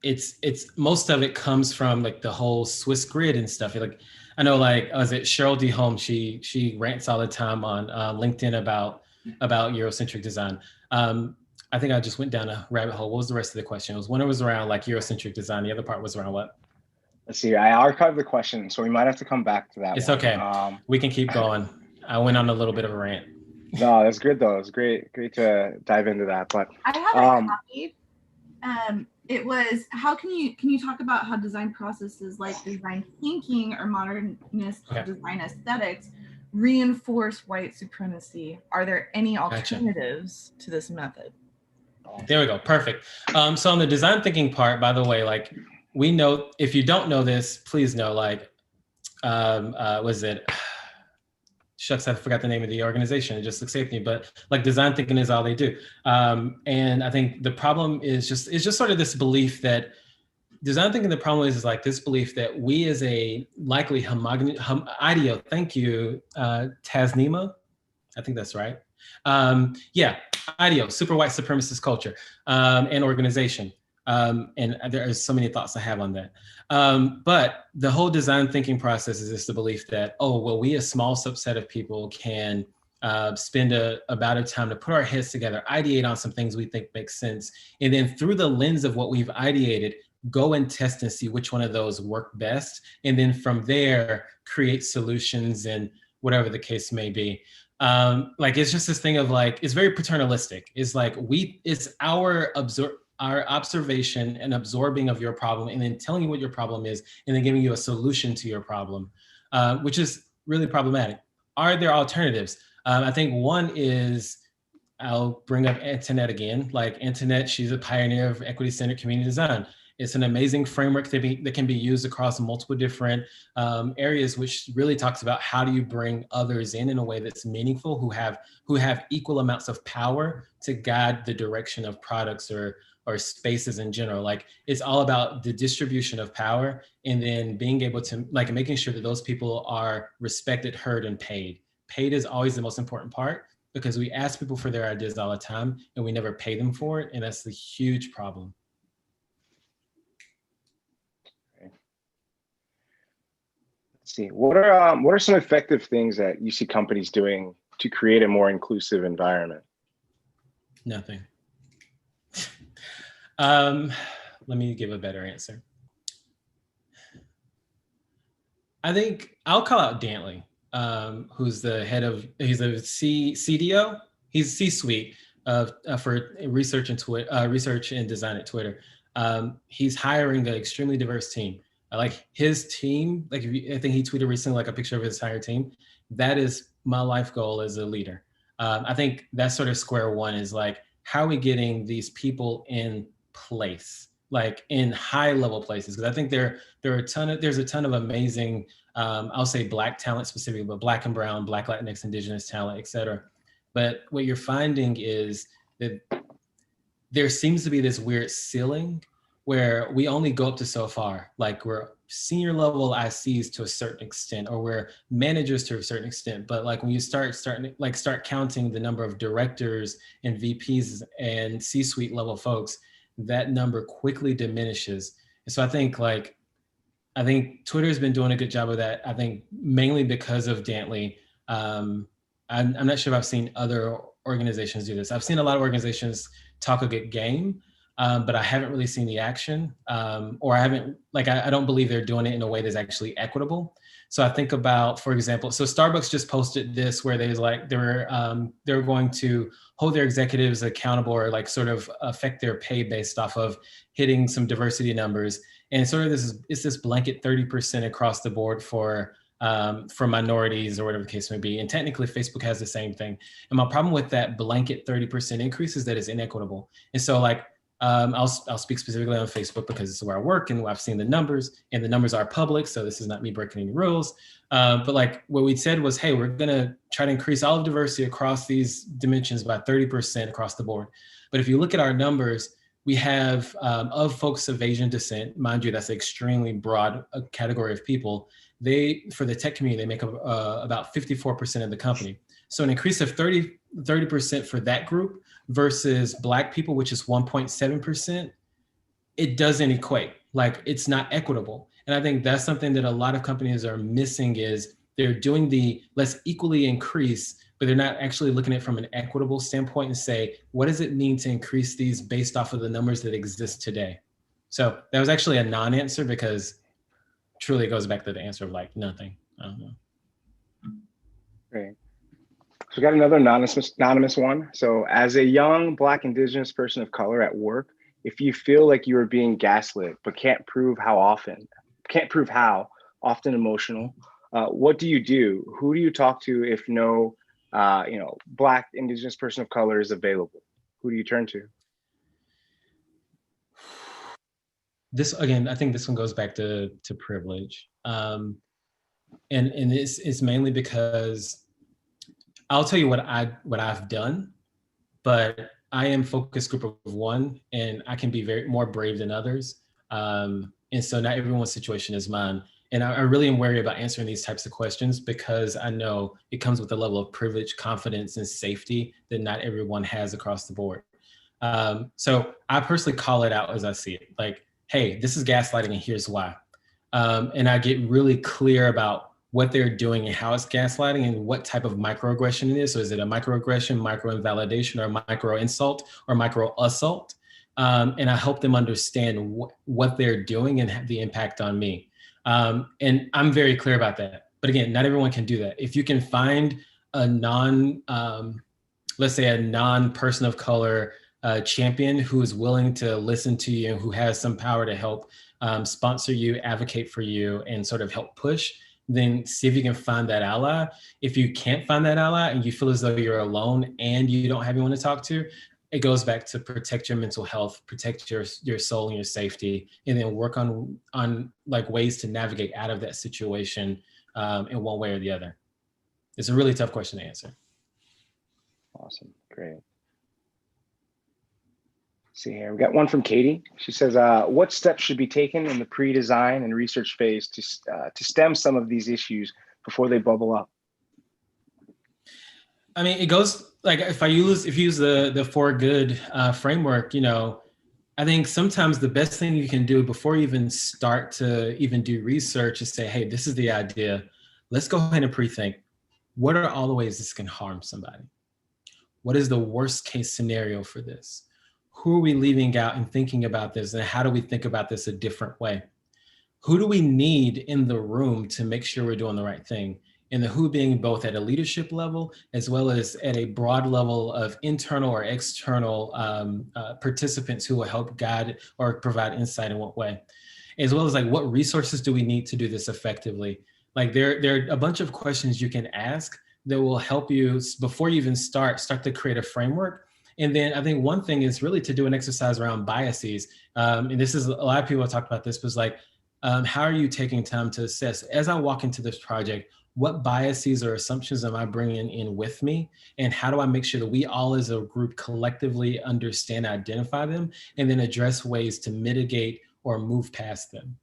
it's most of it comes from like the whole Swiss grid and stuff. Like, I know, like, was it Cheryl D. Holmes? She rants all the time on LinkedIn about Eurocentric design. I think I just went down a rabbit hole. What was the rest of the question? It was one, it was around like Eurocentric design. The other part was around what? Let's see. I archived the question, so we might have to come back to that. It's one. Okay. We can keep going. I went on a little bit of a rant. No, that's good though. It's great to dive into that. But I have a copy. It was, how can you talk about how design processes like design thinking or modernist design aesthetics reinforce white supremacy? Are there any alternatives to this method? There we go. Perfect. So on the design thinking part, by the way, like, we know, if you don't know this, please know, like, was it, shucks, I forgot the name of the organization. It just escaped me, but like, design thinking is all they do. And I think the problem is just sort of this belief that design thinking, the problem is like this belief that we as a likely homogeneous, IDEO, thank you, Tasnima, I think that's right. Yeah, IDEO, super white supremacist culture and organization. And there are so many thoughts I have on that. But the whole design thinking process is just the belief that, oh, well, we, a small subset of people, can spend a bout of time to put our heads together, ideate on some things we think make sense. And then through the lens of what we've ideated, go and test and see which one of those work best. And then from there, create solutions and whatever the case may be. Like, it's just this thing of like, it's very paternalistic. It's like, it's our observation and absorbing of your problem, and then telling you what your problem is, and then giving you a solution to your problem, which is really problematic. Are there alternatives? I think one is, I'll bring up Antoinette again. Like Antoinette, she's a pioneer of equity-centered community design. It's an amazing framework that can be used across multiple different areas, which really talks about how do you bring others in a way that's meaningful, who have equal amounts of power to guide the direction of products or spaces in general. Like, it's all about the distribution of power, and then being able to, like, making sure that those people are respected, heard, and paid. Paid is always the most important part, because we ask people for their ideas all the time and we never pay them for it. And that's the huge problem. Let's see, what are some effective things that you see companies doing to create a more inclusive environment? Nothing. Let me give a better answer. I think I'll call out Dantley, who's the head of, he's a CDO, he's C-suite for research and design at Twitter. He's hiring an extremely diverse team. Like his team, like I think he tweeted recently like a picture of his entire team. That is my life goal as a leader. I think that's sort of square one, is like, how are we getting these people in place, like in high level places? Because I think there's a ton of amazing, I'll say Black talent specifically, but Black and Brown, Black, Latinx, Indigenous talent, et cetera. But what you're finding is that there seems to be this weird ceiling where we only go up to so far. Like, we're senior level ICs to a certain extent, or we're managers to a certain extent. But like, when you start counting the number of directors and VPs and C-suite level folks, that number quickly diminishes. And so I think Twitter's been doing a good job of that. I think mainly because of Dantley. I'm not sure if I've seen other organizations do this. I've seen a lot of organizations talk a good game, but I haven't really seen the action, or I don't believe they're doing it in a way that's actually equitable. So I think about, for example, so Starbucks just posted this where they're going to hold their executives accountable, or like sort of affect their pay based off of hitting some diversity numbers. And sort of it's this blanket 30% across the board for minorities, or whatever the case may be. And technically Facebook has the same thing. And my problem with that blanket 30% increase is that it's inequitable. And so like, I'll speak specifically on Facebook because it's where I work and I've seen the numbers, and the numbers are public. So this is not me breaking any rules. But like, what we said was, hey, we're gonna try to increase all of diversity across these dimensions by 30% across the board. But if you look at our numbers, we have of folks of Asian descent, mind you, that's an extremely broad category of people. For the tech community, they make up about 54% of the company. So an increase of 30% for that group versus Black people, which is 1.7%, it doesn't equate. Like, it's not equitable. And I think that's something that a lot of companies are missing, is they're doing the let's equally increase, but they're not actually looking at it from an equitable standpoint and say, what does it mean to increase these based off of the numbers that exist today? So that was actually a non-answer, because truly it goes back to the answer of like nothing. I don't know. Great. So we got another anonymous one. So as a young Black Indigenous person of color at work, if you feel like you are being gaslit, but can't prove how, often emotional, what do you do? Who do you talk to if no, Black Indigenous person of color is available? Who do you turn to? This, again, I think this one goes back to privilege. And it's mainly because I'll tell you what I've done, but I am focus group of one, and I can be more brave than others. And so not everyone's situation is mine. And I really am wary about answering these types of questions, because I know it comes with a level of privilege, confidence, and safety that not everyone has across the board. So I personally call it out as I see it. Like, hey, this is gaslighting and here's why. And I get really clear about what they're doing and how it's gaslighting and what type of microaggression it is. So is it a microaggression, micro invalidation, or micro insult, or micro assault? And I help them understand what they're doing and have the impact on me. And I'm very clear about that. But again, not everyone can do that. If you can find a let's say a non-person of color champion who is willing to listen to you, who has some power to help sponsor you, advocate for you, and sort of help push, then see if you can find that ally. If you can't find that ally and you feel as though you're alone and you don't have anyone to talk to, it goes back to protect your mental health, protect your soul and your safety, and then work on like ways to navigate out of that situation in one way or the other. It's a really tough question to answer. Awesome, great. Let's see here, we got one from Katie. She says, what steps should be taken in the pre-design and research phase to stem some of these issues before they bubble up? I mean, it goes like if you use the for good framework, I think sometimes the best thing you can do before you even start to even do research is say, hey, this is the idea. Let's go ahead and pre-think. What are all the ways this can harm somebody? What is the worst case scenario for this? Who are we leaving out and thinking about this? And how do we think about this a different way? Who do we need in the room to make sure we're doing the right thing? And the who being both at a leadership level, as well as at a broad level of internal or external participants who will help guide or provide insight in what way, as well as like what resources do we need to do this effectively? Like there are a bunch of questions you can ask that will help you before you even start to create a framework. And then I think one thing is really to do an exercise around biases. And this is a lot of people have talked about this, was like, how are you taking time to assess, as I walk into this project, what biases or assumptions am I bringing in with me? And how do I make sure that we all as a group collectively understand, identify them, and then address ways to mitigate or move past them?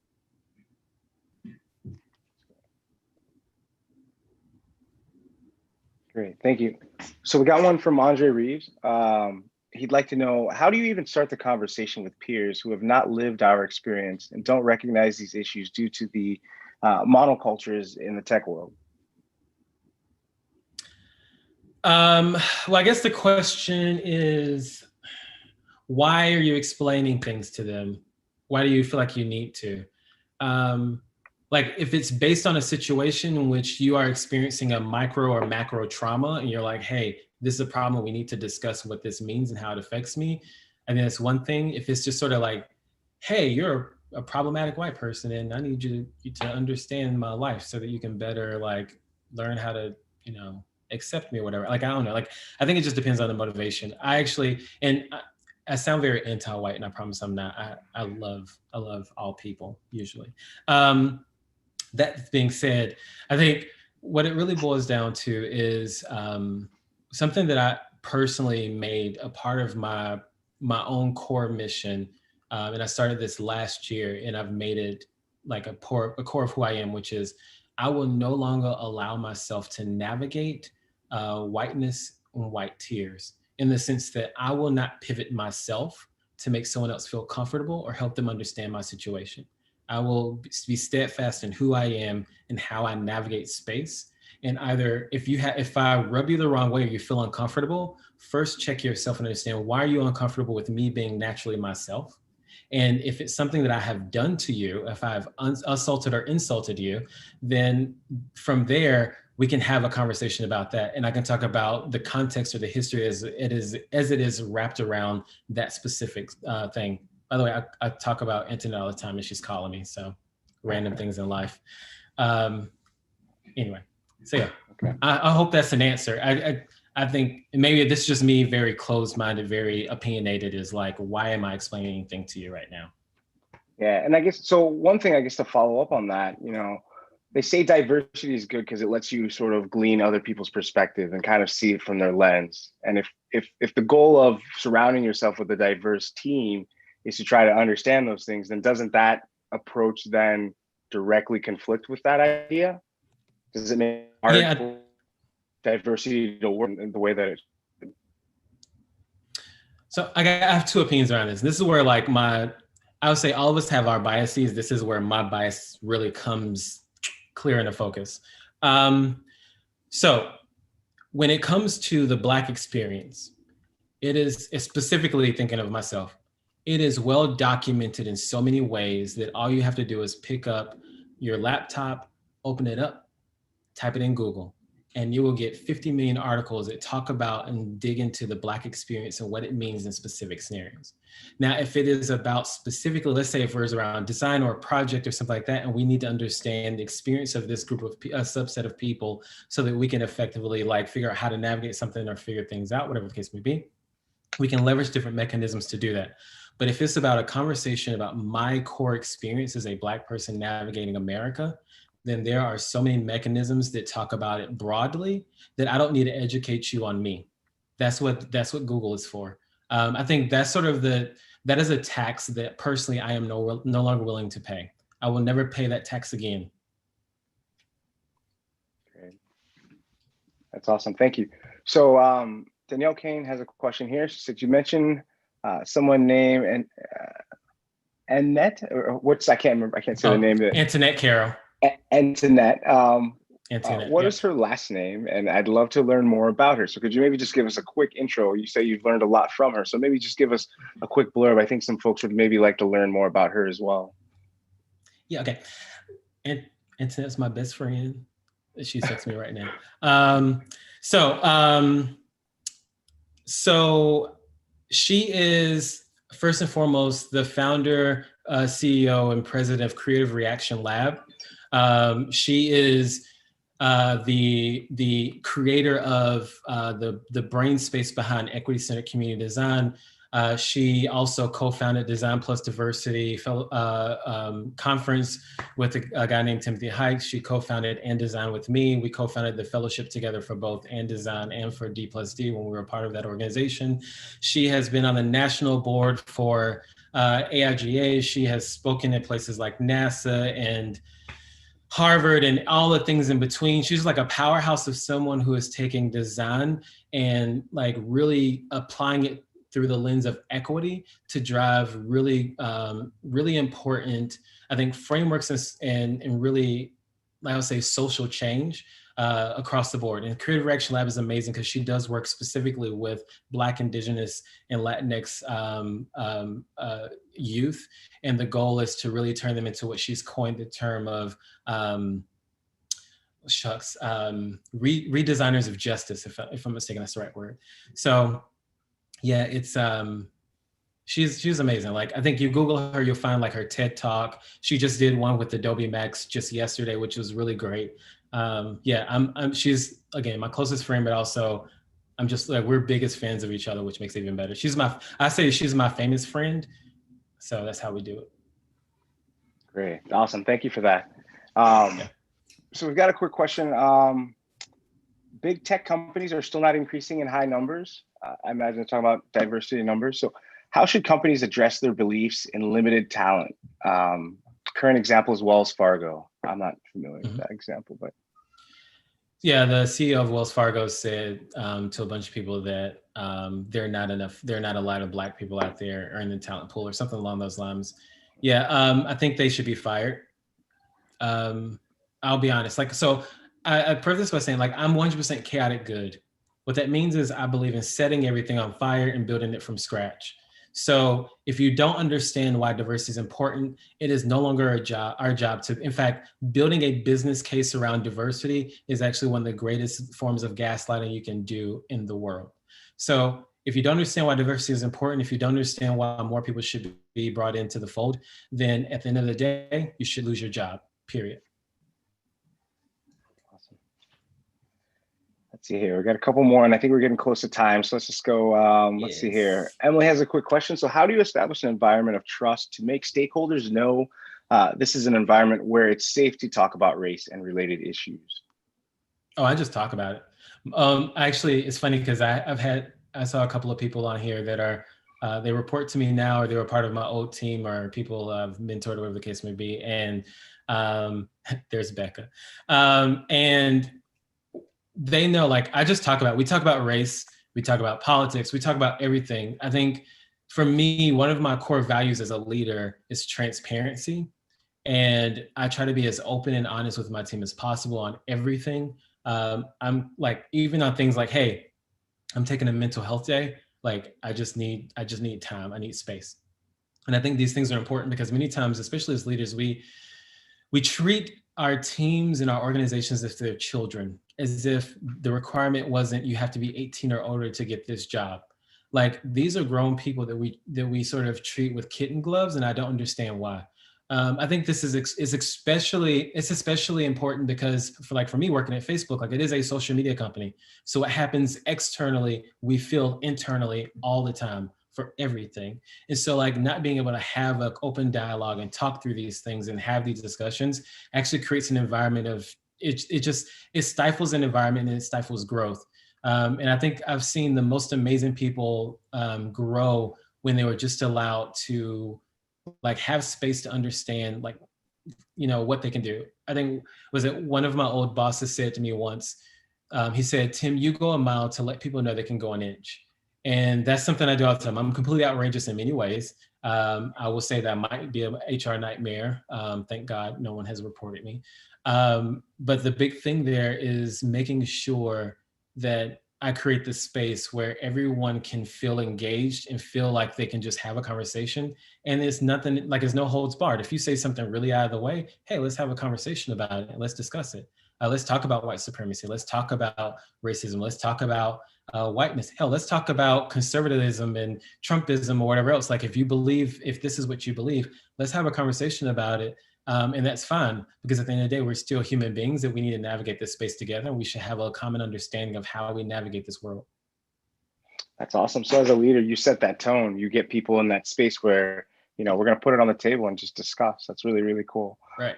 Great, thank you. So we got one from Andre Reeves. He'd like to know, how do you even start the conversation with peers who have not lived our experience and don't recognize these issues due to the monocultures in the tech world? Well, I guess the question is, why are you explaining things to them? Why do you feel like you need to? Like if it's based on a situation in which you are experiencing a micro or macro trauma and you're like, hey, this is a problem, we need to discuss what this means and how it affects me. I think that's one thing. If it's just sort of like, hey, you're a problematic white person and I need you to understand my life so that you can better like learn how to, accept me or whatever. Like, I don't know. Like, I think it just depends on the motivation. I sound very anti-white and I promise I'm not. I love all people usually. That being said, I think what it really boils down to is something that I personally made a part of my own core mission. And I started this last year and I've made it like a core of who I am, which is I will no longer allow myself to navigate whiteness and white tears, in the sense that I will not pivot myself to make someone else feel comfortable or help them understand my situation. I will be steadfast in who I am and how I navigate space. And either if I rub you the wrong way or you feel uncomfortable, first check yourself and understand, why are you uncomfortable with me being naturally myself? And if it's something that I have done to you, if I've assaulted or insulted you, then from there, we can have a conversation about that. And I can talk about the context or the history as it is wrapped around that specific thing. By the way, I talk about internet all the time and she's calling me, so random things in life. Anyway, so yeah, okay. I hope that's an answer. I think maybe this is just me very closed-minded, very opinionated, is like, why am I explaining anything to you right now? Yeah, and I guess, so one thing I guess to follow up on that, they say diversity is good because it lets you sort of glean other people's perspective and kind of see it from their lens. And if the goal of surrounding yourself with a diverse team is to try to understand those things, then doesn't that approach then directly conflict with that idea? Does it make diversity to work in the way that it should? So I have two opinions around this. This is where like I would say all of us have our biases. This is where my bias really comes clear into focus. So when it comes to the Black experience, it's specifically thinking of myself. it is well documented in so many ways that all you have to do is pick up your laptop, open it up, type it in Google, and you will get 50 million articles that talk about and dig into the Black experience and what it means in specific scenarios. Now, if it is about specifically, let's say if it was around design or a project or something like that, and we need to understand the experience of this group of a subset of people so that we can effectively like figure out how to navigate something or figure things out, whatever the case may be, we can leverage different mechanisms to do that. But if it's about a conversation about my core experience as a Black person navigating America, then there are so many mechanisms that talk about it broadly that I don't need to educate you on me. That's what Google is for. I think that's sort of that is a tax that personally I am no longer willing to pay. I will never pay that tax again. Great. That's awesome. Thank you. So Danielle Kane has a question here. She said, you mentioned someone named Annette, or I can't remember. I can't say the name. Antoinette Carroll. Antoinette. Antoinette, what is her last name? And I'd love to learn more about her. So could you maybe just give us a quick intro? You say you've learned a lot from her. So maybe just give us a quick blurb. I think some folks would maybe like to learn more about her as well. Yeah, okay. Antoinette's my best friend. She texts me right now. So she is, first and foremost, the founder, CEO, and president of Creative Reaction Lab. She is the creator of the brain space behind equity-centered community design. She also co-founded Design Plus Diversity conference with a guy named Timothy Hikes. She co-founded And Design with me. We co-founded the fellowship together for both And Design and for D+D when we were a part of that organization. She has been on the national board for AIGA. She has spoken at places like NASA and Harvard and all the things in between. She's like a powerhouse of someone who is taking design and like really applying it through the lens of equity to drive really, really important, I think, frameworks and really, I would say, social change across the board. And Creative Reaction Lab is amazing because she does work specifically with Black, Indigenous, and Latinx youth. And the goal is to really turn them into what she's coined the term of redesigners of justice, if I'm mistaken, that's the right word. So yeah, it's she's amazing. Like, I think you Google her, you'll find like her TED Talk. She just did one with Adobe Max just yesterday, which was really great. She's, again, my closest friend, but also I'm just like, we're biggest fans of each other, which makes it even better. I say she's my famous friend. So that's how we do it. Great. Awesome. Thank you for that. So we've got a quick question. Big tech companies are still not increasing in high numbers. I imagine they're talking about diversity numbers. So how should companies address their beliefs in limited talent? Current example is Wells Fargo. I'm not familiar with that example, but. Yeah, the CEO of Wells Fargo said to a bunch of people that there are not a lot of Black people out there or in the talent pool or something along those lines. Yeah, I think they should be fired. I'll be honest. I preface by saying, like, I'm 100% chaotic good. What that means is I believe in setting everything on fire and building it from scratch. So if you don't understand why diversity is important, it is no longer our job to, in fact, building a business case around diversity is actually one of the greatest forms of gaslighting you can do in the world. So if you don't understand why diversity is important, if you don't understand why more people should be brought into the fold, then at the end of the day, you should lose your job, period. Let's see here. We got a couple more, and I think we're getting close to time. So let's just go. Let's see here. Emily has a quick question. So how do you establish an environment of trust to make stakeholders know this is an environment where it's safe to talk about race and related issues? Oh, I just talk about it. Actually, it's funny because I saw a couple of people on here that are, they report to me now, or they were part of my old team, or people I've mentored, or whatever the case may be. And there's Becca. And they know, like, we talk about race, we talk about politics, we talk about everything. I think for me, one of my core values as a leader is transparency. And I try to be as open and honest with my team as possible on everything. I'm like, even on things like, hey, I'm taking a mental health day. Like, I just need time. I need space. And I think these things are important because many times, especially as leaders, we treat our teams and our organizations as if they're children, as if the requirement wasn't you have to be 18 or older to get this job. Like, these are grown people that we sort of treat with kitten gloves, and I don't understand why. I think this is especially important because for me working at Facebook, like, it is a social media company. So what happens externally, we feel internally all the time for everything. And so, like, not being able to have an open dialogue and talk through these things and have these discussions actually creates an environment of it stifles an environment and it stifles growth. And I think I've seen the most amazing people grow when they were just allowed to, like, have space to understand, like, what they can do. I think, was it one of my old bosses said to me once, he said, "Tim, you go a mile to let people know they can go an inch." And that's something I do all the time. I'm completely outrageous in many ways. I will say that I might be an HR nightmare. Thank God no one has reported me. But the big thing there is making sure that I create this space where everyone can feel engaged and feel like they can just have a conversation. And it's nothing, like, it's no holds barred. If you say something really out of the way, hey, let's have a conversation about it and let's discuss it. Let's talk about white supremacy. Let's talk about racism. Let's talk about whiteness. Hell, let's talk about conservatism and Trumpism or whatever else. Like, if this is what you believe, let's have a conversation about it. And that's fine, because at the end of the day, we're still human beings that we need to navigate this space together. We should have a common understanding of how we navigate this world. That's awesome. So as a leader, you set that tone. You get people in that space where, we're going to put it on the table and just discuss. That's really, really cool. Right.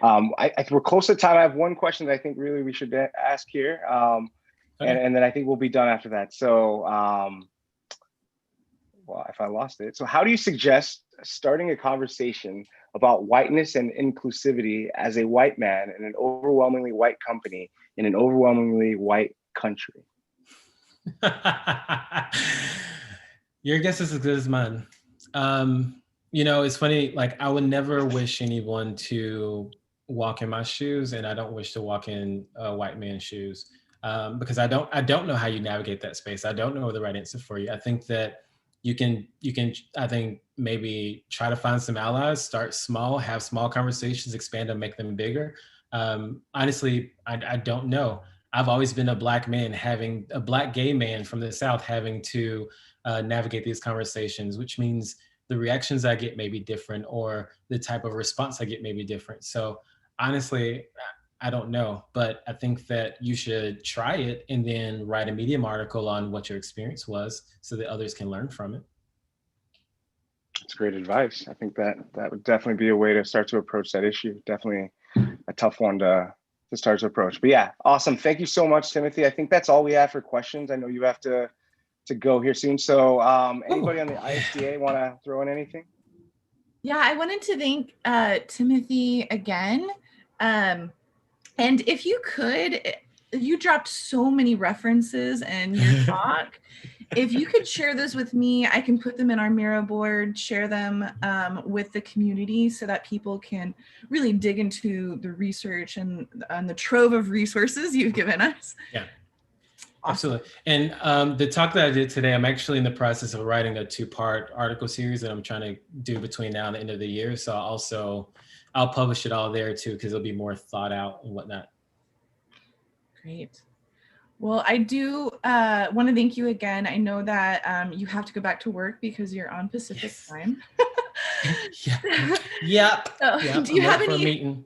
We're close to time. I have one question that I think really we should ask here. Okay. And then I think we'll be done after that. So, well, if I lost it. So how do you suggest starting a conversation about whiteness and inclusivity as a white man in an overwhelmingly white company in an overwhelmingly white country? Your guess is as good as mine. It's funny, like, I would never wish anyone to walk in my shoes, and I don't wish to walk in a white man's shoes, because I don't know how you navigate that space. I don't know the right answer for you. I think that you can, I think, maybe try to find some allies, start small, have small conversations, expand them, make them bigger. Honestly, I don't know. I've always been a black gay man from the South having to navigate these conversations, which means the reactions I get may be different, or the type of response I get may be different. So honestly, I don't know, but I think that you should try it and then write a Medium article on what your experience was so that others can learn from it. That's great advice. I think that would definitely be a way to start to approach that issue. Definitely a tough one to start to approach. But yeah, awesome. Thank you so much, Timothy. I think that's all we have for questions. I know you have to go here soon. So anybody on the ISDA want to throw in anything? Yeah, I wanted to thank Timothy again. And if you could, you dropped so many references in your talk. If you could share those with me, I can put them in our Miro board, share them with the community so that people can really dig into the research and the trove of resources you've given us. Yeah. Awesome. Absolutely. And the talk that I did today, I'm actually in the process of writing a 2-part article series that I'm trying to do between now and the end of the year. So I'll publish it all there too, because it'll be more thought out and whatnot. Great. Well, I do want to thank you again. I know that you have to go back to work because you're on Pacific time. Yep. So, do you have any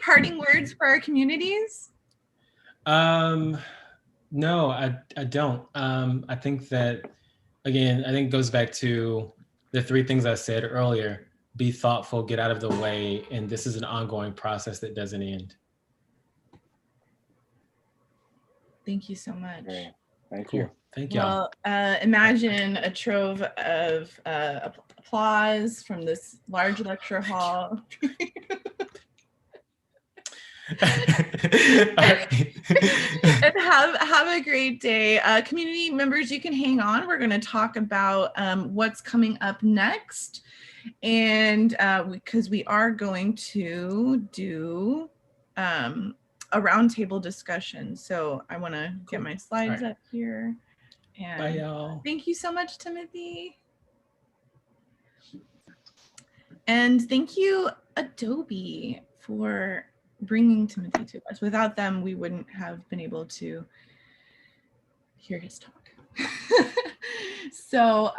parting words for our communities? No, I don't. I think that, again, it goes back to the 3 things I said earlier. Be thoughtful, get out of the way, and this is an ongoing process that doesn't end. Thank you so much. Great. Thank you. Thank you. Well, imagine a trove of applause from this large lecture hall. And have a great day. Community members, you can hang on. We're going to talk about what's coming up next. And because we are going to do a roundtable discussion. So I want to get my slides up here. And bye, y'all. Thank you so much, Timothy. And thank you, Adobe, for bringing Timothy to us. Without them, we wouldn't have been able to hear his talk. So,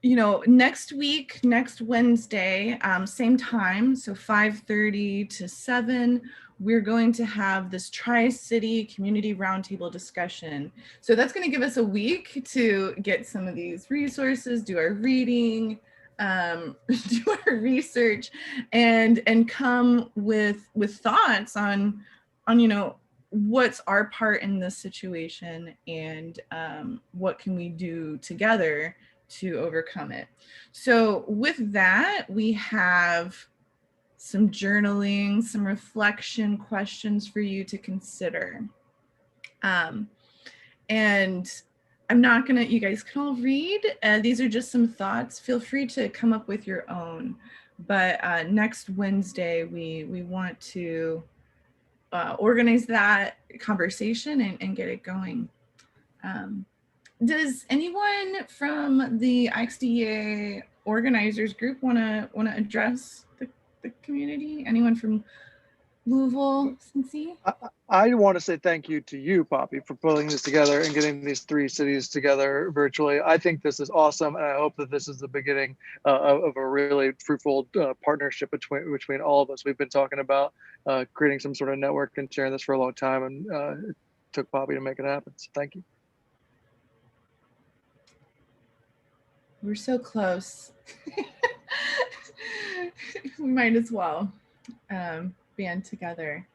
you know, next week, next Wednesday, same time, so 5:30 to 7, we're going to have this Tri-City Community Roundtable discussion. So that's going to give us a week to get some of these resources, do our reading, do our research, and come with thoughts on you know, what's our part in this situation, and what can we do together to overcome it. So with that, we have some journaling, some reflection questions for you to consider. And I'm not gonna, you guys can all read. These are just some thoughts. Feel free to come up with your own. But next Wednesday, we want to organize that conversation and get it going. Does anyone from the IXDA organizers group want to address the community? Anyone from Louisville, Cincy? I want to say thank you to you, Poppy, for pulling this together and getting these 3 cities together virtually. I think this is awesome, and I hope that this is the beginning of a really fruitful partnership between all of us. We've been talking about creating some sort of network and sharing this for a long time, and it took Poppy to make it happen. So thank you. We're so close. We might as well band together.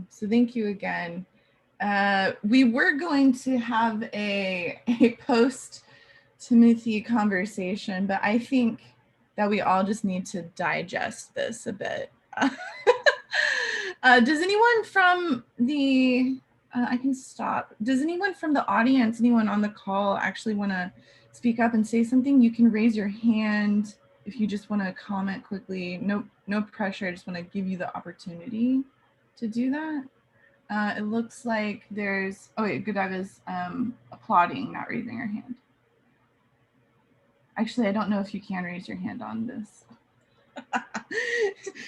So thank you again. We were going to have a post Timothy conversation, but I think that we all just need to digest this a bit. Does anyone from the, I can stop. Does anyone from the audience, anyone on the call actually want to speak up and say something? You can raise your hand if you just want to comment quickly. No pressure. I just want to give you the opportunity to do that. It looks like there's, oh wait, Godiva is applauding, not raising her hand. Actually, I don't know if you can raise your hand on this.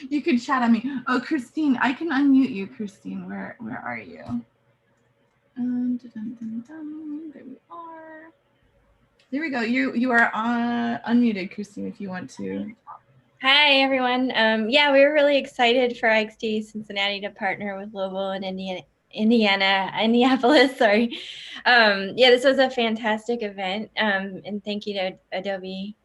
You could chat on me. Oh, Christine, I can unmute you, Christine. Where are you? Dun, dun, dun, dun. There we are. There we go. You are unmuted, Christine, if you want to. Hi, everyone. Yeah, we were really excited for IXD Cincinnati to partner with Louisville and Indianapolis, sorry. Yeah, this was a fantastic event, and thank you to Adobe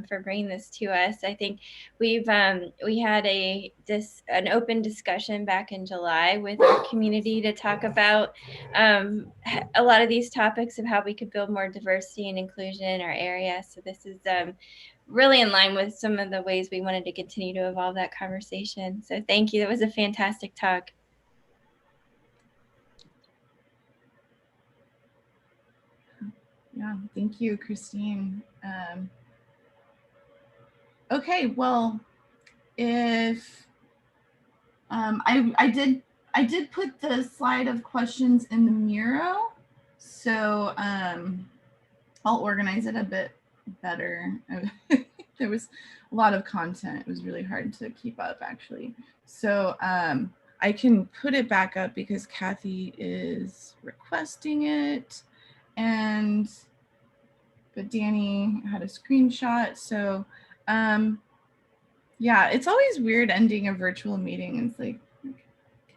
for bringing this to us. I think we had an open discussion back in July with our community to talk about a lot of these topics of how we could build more diversity and inclusion in our area. So this is really in line with some of the ways we wanted to continue to evolve that conversation. So thank you. That was a fantastic talk. Yeah, thank you, Christine. Okay, well, if I did put the slide of questions in the Miro, so I'll organize it a bit better. There was a lot of content. It was really hard to keep up, actually. So I can put it back up because Kathy is requesting it. But Danny had a screenshot. So yeah, it's always weird ending a virtual meeting. It's like,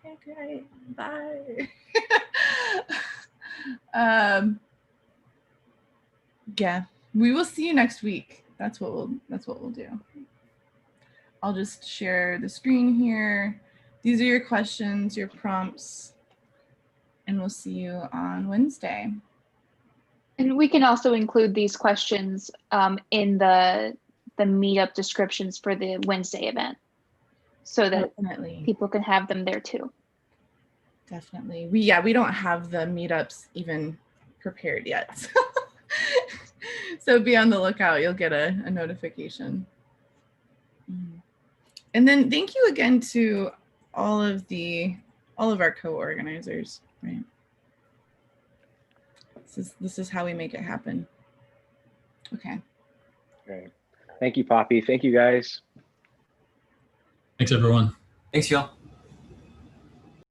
okay, great, bye. Yeah, we will see you next week. That's what we'll do. I'll just share the screen here. These are your questions, your prompts, and we'll see you on Wednesday. And we can also include these questions in the meetup descriptions for the Wednesday event, so that people can have them there too. Definitely. We don't have the meetups even prepared yet. So be on the lookout. You'll get a notification. And then thank you again to all of our co-organizers, right? This is how we make it happen. Okay. Great. Thank you, Poppy. Thank you, guys. Thanks, everyone. Thanks, y'all.